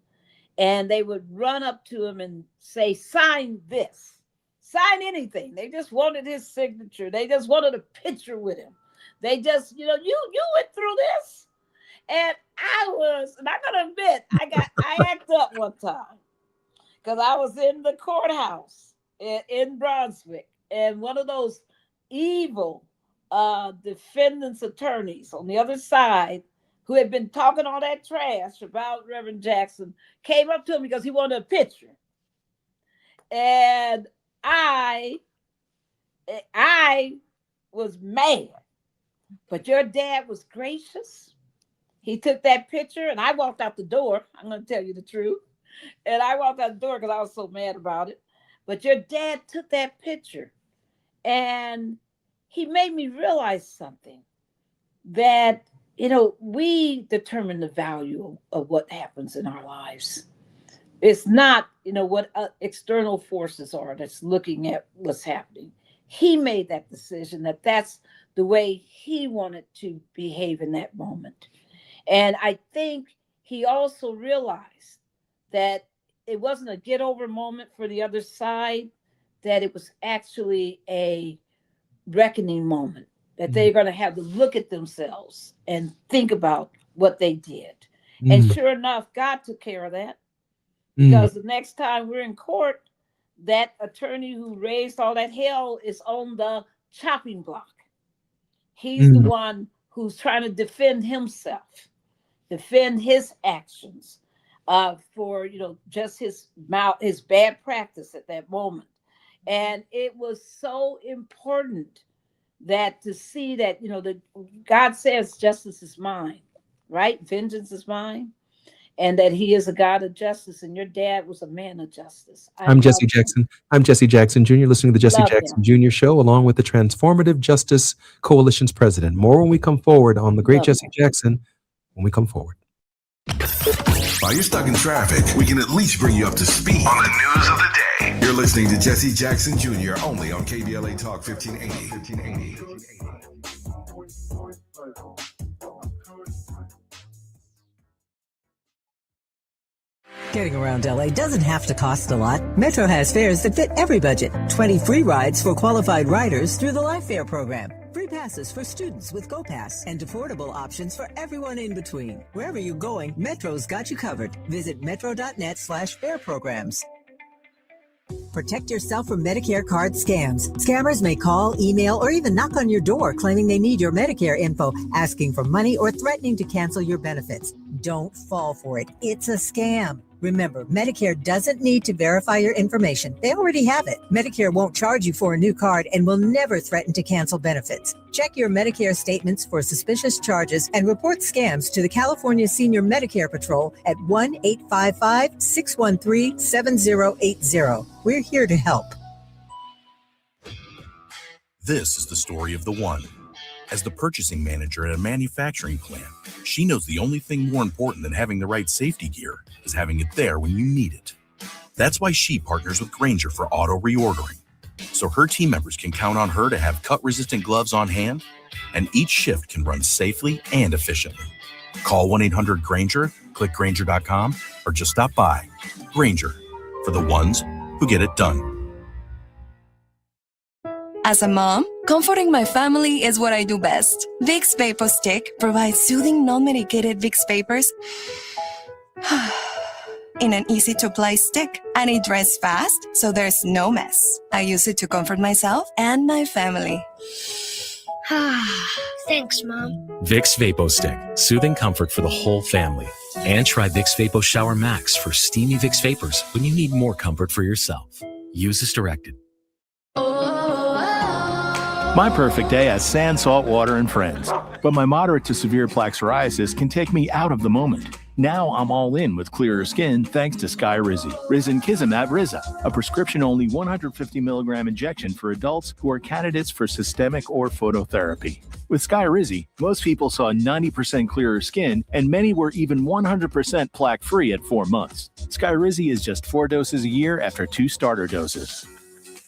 And they would run up to him and say, sign this, sign anything. They just wanted his signature. They just wanted a picture with him. They just, you went through this. And I'm gonna admit, I acted up one time because I was in the courthouse in Brunswick, and one of those evil defendant's attorneys on the other side who had been talking all that trash about Reverend Jackson came up to him because he wanted a picture. And I was mad, but your dad was gracious. He took that picture and I walked out the door. I'm going to tell you the truth. And I walked out the door because I was so mad about it. But your dad took that picture and he made me realize something, that, we determine the value of what happens in our lives. It's not, what external forces are that's looking at what's happening. He made that decision that that's the way he wanted to behave in that moment. And I think he also realized that it wasn't a get over moment for the other side, that it was actually a reckoning moment, that they're going to have to look at themselves and think about what they did. And sure enough, God took care of that, because the next time we're in court, that attorney who raised all that hell is on the chopping block. He's the one who's trying to defend himself, defend his actions for, just his bad practice at that moment. And it was so important that to see that, that God says justice is mine, right? Vengeance is mine. And that he is a God of justice, and your dad was a man of justice. I'm Jesse Jackson. I'm Jesse Jackson Jr., listening to the Jesse Jackson Jr. Show, along with the Transformative Justice Coalition's president. More when we come forward on the great Jesse Jackson, when we come forward. While you're stuck in traffic, we can at least bring you up to speed on the news of the day. You're listening to Jesse Jackson Jr. only on KBLA Talk 1580. Getting around LA doesn't have to cost a lot. Metro has fares that fit every budget. 20 free rides for qualified riders through the LifeFare program. Free passes for students with GoPass, and affordable options for everyone in between. Wherever you're going, Metro's got you covered. Visit metro.net/fare programs. Protect yourself from Medicare card scams. Scammers may call, email, or even knock on your door claiming they need your Medicare info, asking for money, or threatening to cancel your benefits. Don't fall for it. It's a scam. Remember, Medicare doesn't need to verify your information. They already have it. Medicare won't charge you for a new card and will never threaten to cancel benefits. Check your Medicare statements for suspicious charges and report scams to the California Senior Medicare Patrol at 1-855-613-7080. We're here to help. This is the story of the one. As the purchasing manager at a manufacturing plant, she knows the only thing more important than having the right safety gear is having it there when you need it. That's why she partners with Grainger for auto reordering, so her team members can count on her to have cut-resistant gloves on hand, and each shift can run safely and efficiently. Call 1-800-GRAINGER, click Grainger.com, or just stop by. Grainger, for the ones who get it done. As a mom, comforting my family is what I do best. Vicks VapoStick provides soothing, non-medicated Vicks vapors in an easy-to-apply stick, and it dries fast, so there's no mess. I use it to comfort myself and my family. Thanks, Mom. Vicks VapoStick, soothing comfort for the whole family. And try Vicks Vapo Shower Max for steamy Vicks vapors when you need more comfort for yourself. Use as directed. My perfect day has sand, salt water, and friends. But my moderate to severe plaque psoriasis can take me out of the moment. Now I'm all in with clearer skin thanks to Skyrizi. Risankizumab Riza, a prescription-only 150 milligram injection for adults who are candidates for systemic or phototherapy. With Skyrizi, most people saw 90% clearer skin, and many were even 100% plaque-free at 4 months. Skyrizi is just 4 doses a year after 2 starter doses.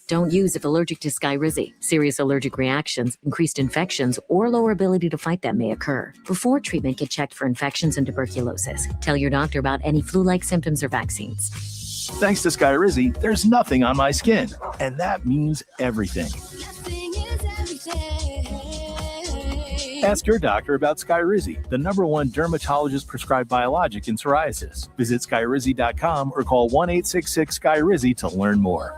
Don't use if allergic to Skyrizi. Serious allergic reactions, increased infections, or lower ability to fight them may occur. Before treatment, get checked for infections and tuberculosis. Tell your doctor about any flu-like symptoms or vaccines. Thanks to Skyrizi, there's nothing on my skin, and that means everything. Ask your doctor about Skyrizi, the #1 dermatologist-prescribed biologic in psoriasis. Visit Skyrizi.com or call 1-866-SKYRIZI to learn more.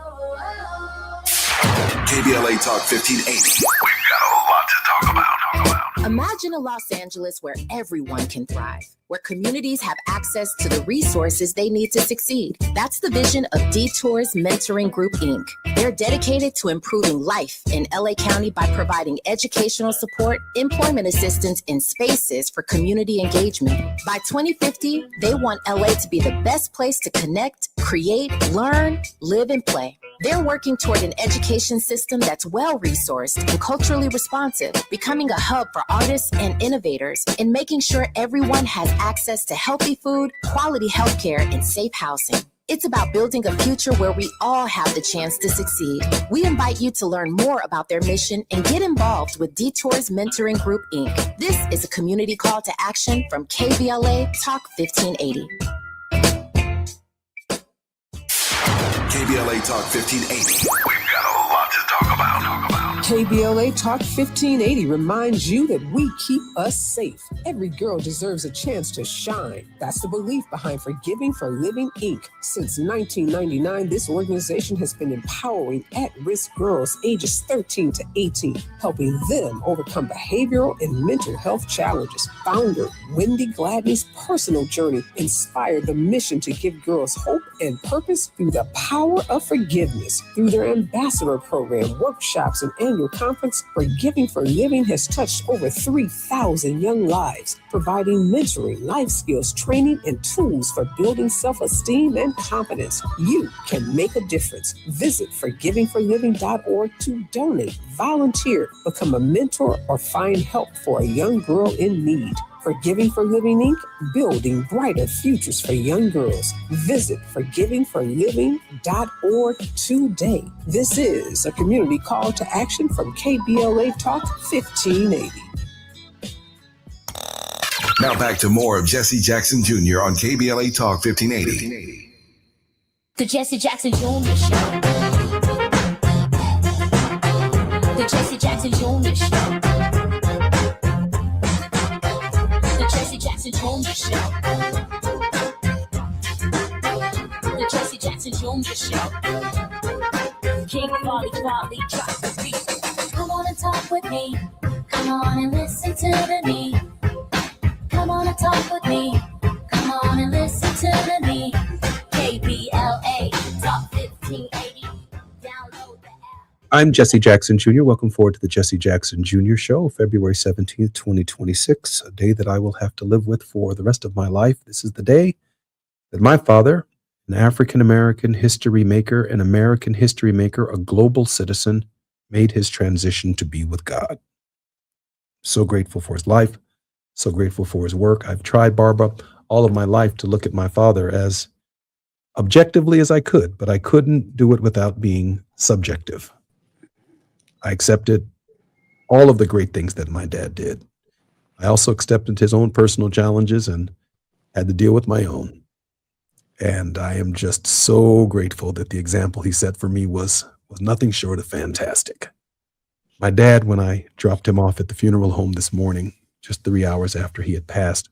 KBLA Talk 1580. We've got a lot to talk about. Imagine a Los Angeles where everyone can thrive, where communities have access to the resources they need to succeed. That's the vision of Detours Mentoring Group, Inc. They're dedicated to improving life in LA County by providing educational support, employment assistance, and spaces for community engagement. By 2050, they want LA to be the best place to connect, create, learn, live, and play. They're working toward an education system that's well-resourced and culturally responsive, becoming a hub for artists and innovators, and making sure everyone has access to healthy food, quality healthcare, and safe housing. It's about building a future where we all have the chance to succeed. We invite you to learn more about their mission and get involved with Detours Mentoring Group, Inc. This is a community call to action from KBLA Talk 1580. KBLA Talk 1580. We've got a lot to talk about. KBLA Talk 1580 reminds you that we keep us safe. Every girl deserves a chance to shine. That's the belief behind Forgiving for Living, Inc. Since 1999, this organization has been empowering at-risk girls ages 13 to 18, helping them overcome behavioral and mental health challenges. Founder Wendy Gladney's personal journey inspired the mission to give girls hope and purpose through the power of forgiveness. Through their ambassador program, workshops, and annual conference, Forgiving for Living has touched over 3,000 young lives, providing mentoring, life skills, training, and tools for building self-esteem and confidence. You can make a difference. Visit forgivingforliving.org to donate, volunteer, become a mentor, or find help for a young girl in need. Forgiving for Living, Inc., building brighter futures for young girls. Visit forgivingforliving.org today. This is a community call to action from KBLA Talk 1580. Now back to more of Jesse Jackson Jr. on KBLA Talk 1580. The Jesse Jackson Jr. Show. The Jesse Jackson Jr. Show. The Jesse Jackson Jr. Show. The Jesse Jackson Jr. Show. King Polly Polly drops the beat. Come on and talk with me. Come on and listen to me. Come on and talk with me. Come on and listen to me. KBLA Talk 1580. Download the app. I'm Jesse Jackson Jr. Welcome forward to the Jesse Jackson Jr. Show, February 17th, 2026, a day that I will have to live with for the rest of my life. This is the day that my father, an African-American history maker, an American history maker, a global citizen, made his transition to be with God. So grateful for his life, so grateful for his work. I've tried, Barbara, all of my life to look at my father as objectively as I could, but I couldn't do it without being subjective. I accepted all of the great things that my dad did. I also accepted his own personal challenges and had to deal with my own. And I am just so grateful that the example he set for me was nothing short of fantastic. My dad, when I dropped him off at the funeral home this morning, just 3 hours after he had passed,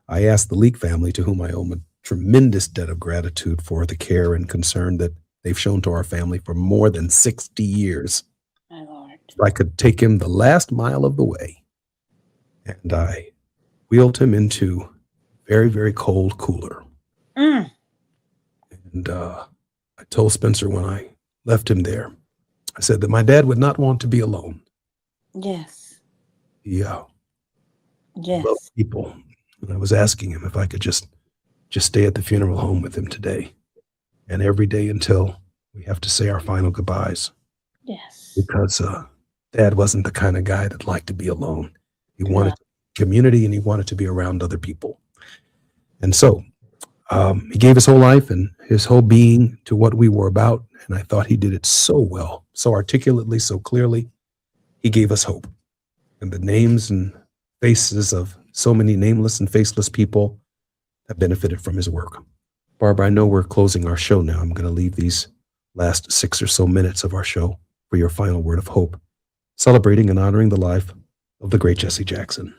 I asked the Leak family, to whom I owe a tremendous debt of gratitude for the care and concern that they've shown to our family for more than 60 years. My Lord. If I could take him the last mile of the way. And I wheeled him into a very, very cold cooler. Mm. And I told Spencer when I left him there, I said that my dad would not want to be alone. Yes. Yeah. Yes. Loved people. And I was asking him if I could just stay at the funeral home with him today. And every day until we have to say our final goodbyes. Yes. Because Dad wasn't the kind of guy that liked to be alone. He wanted community and he wanted to be around other people. And so he gave his whole life and his whole being to what we were about. And I thought he did it so well, so articulately, so clearly. He gave us hope. And the names and faces of so many nameless and faceless people have benefited from his work. Barbara, I know we're closing our show now. I'm going to leave these last 6 or so minutes of our show for your final word of hope, celebrating and honoring the life of the great Jesse Jackson.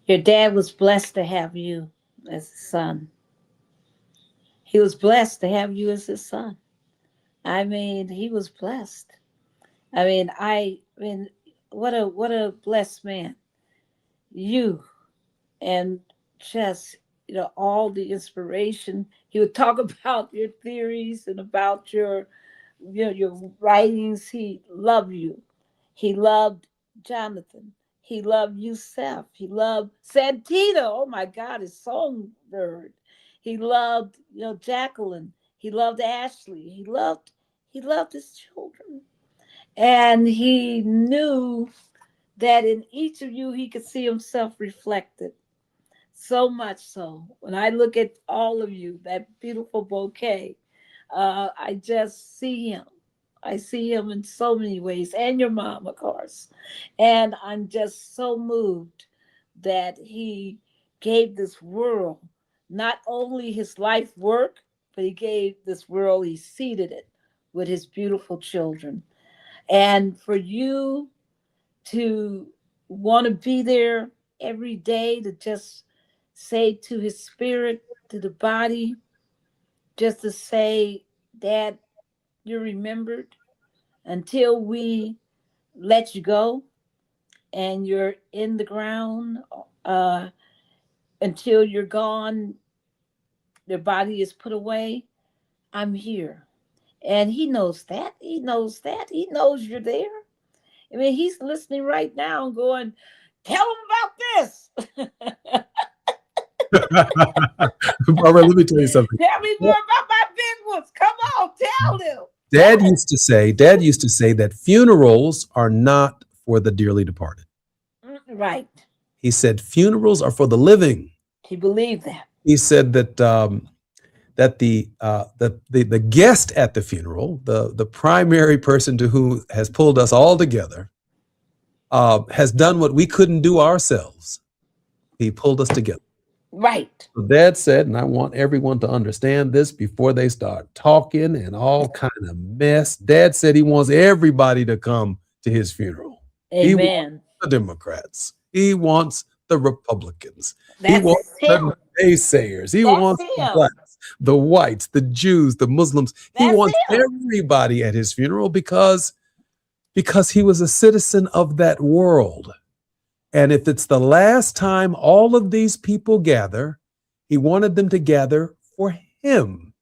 Your dad was blessed to have you as a son. He was blessed to have you as his son. I mean, he was blessed. I mean, what a blessed man. You and just, all the inspiration. He would talk about your theories and about your writings. He loved you. He loved Jonathan. He loved Yusef. He loved Santita. Oh my God, his songbird. He loved, Jacqueline. He loved Ashley. He loved his children. And he knew that in each of you, he could see himself reflected. So much so, when I look at all of you, that beautiful bouquet, I just see him. I see him in so many ways, and your mom, of course. And I'm just so moved that he gave this world not only his life work, but he gave this world, he seeded it with his beautiful children. And for you to want to be there every day to just say to his spirit, to the body, just to say, Dad, you're remembered until we let you go and you're in the ground, until you're gone, their body is put away. I'm here. And he knows that. He knows that. He knows you're there. I mean, he's listening right now and going, tell him about this. Barbara, let me tell you something. Tell me more about my big ones. Come on, tell him. Dad used to say that funerals are not for the dearly departed. Right. He said funerals are for the living. He believed that. He said that the guest at the funeral, the primary person to who has pulled us all together, has done what we couldn't do ourselves. He pulled us together. Right. So Dad said, and I want everyone to understand this before they start talking and all kind of mess. Dad said he wants everybody to come to his funeral. Amen. He wants the Democrats. He wants the Republicans. That's he wants him. the naysayers. He That's wants him. the blacks. the whites, the Jews, the Muslims. He wants everybody at his funeral because he was a citizen of that world. And if it's the last time all of these people gather, he wanted them to gather for him.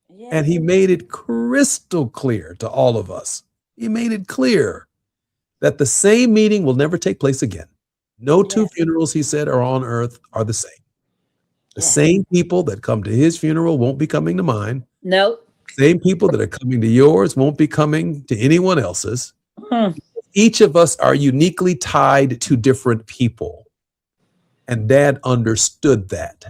Yeah. And he made it crystal clear to all of us. He made it clear that the same meeting will never take place again. No two funerals, he said, are on earth are the same. The same people that come to his funeral won't be coming to mine. Nope. Same people that are coming to yours won't be coming to anyone else's. Hmm. Each of us are uniquely tied to different people. And Dad understood that.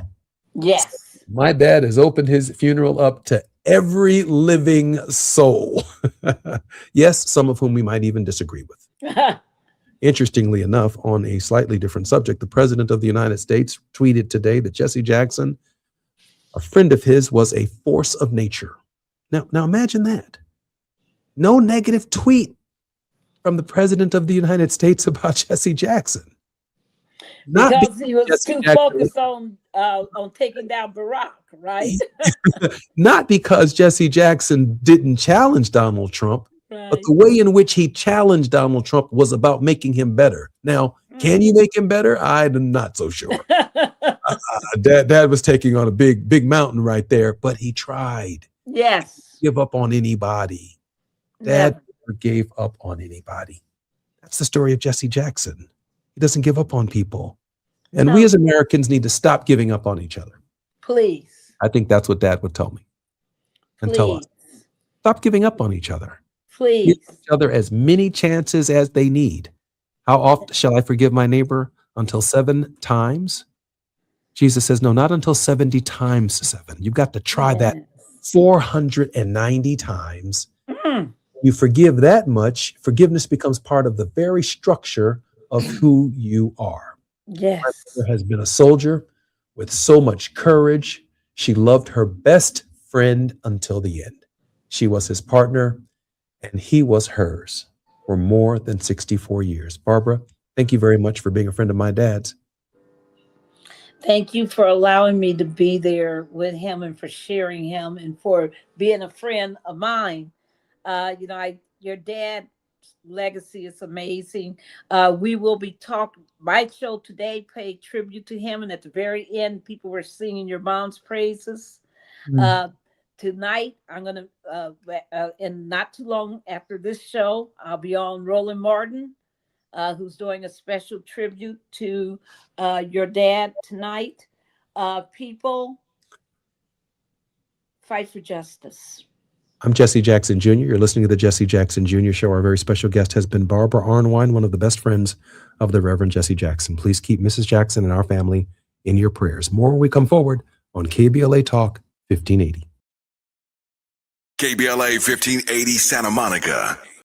Yes. My dad has opened his funeral up to every living soul. Yes, some of whom we might even disagree with. Interestingly enough, on a slightly different subject, the President of the United States tweeted today that Jesse Jackson, a friend of his, was a force of nature. Now imagine that. No negative tweet from the President of the United States about Jesse Jackson. Because he was too focused on taking down Barack, right? Not because Jesse Jackson didn't challenge Donald Trump, but the way in which he challenged Donald Trump was about making him better. Now, can you make him better? I'm not so sure. Dad was taking on a big mountain right there, but he tried. Yes. Give up on anybody. Dad never gave up on anybody. That's the story of Jesse Jackson. He doesn't give up on people. And we as Americans need to stop giving up on each other. Please. I think that's what Dad would tell me and tell us. Stop giving up on each other. Please. Give each other as many chances as they need. How often shall I forgive my neighbor? Until 7 times? Jesus says, no, not until 70 times 7. You've got to try that 490 times. You forgive that much, forgiveness becomes part of the very structure of who you are. Yes. My mother has been a soldier with so much courage. She loved her best friend until the end. She was his partner, and he was hers for more than 64 years. Barbara, thank you very much for being a friend of my dad's. Thank you for allowing me to be there with him and for sharing him and for being a friend of mine. Your dad's legacy is amazing. We will be talking. My show today paid tribute to him, and at the very end, people were singing your mom's praises. Tonight, I'm gonna, and not too long after this show, I'll be on Roland Martin, who's doing a special tribute to your dad tonight. People, fight for justice. I'm Jesse Jackson Jr. You're listening to the Jesse Jackson Jr. Show. Our very special guest has been Barbara Arnwine, one of the best friends of the Reverend Jesse Jackson. Please keep Mrs. Jackson and our family in your prayers. More when we come forward on KBLA Talk 1580. KBLA 1580 Santa Monica.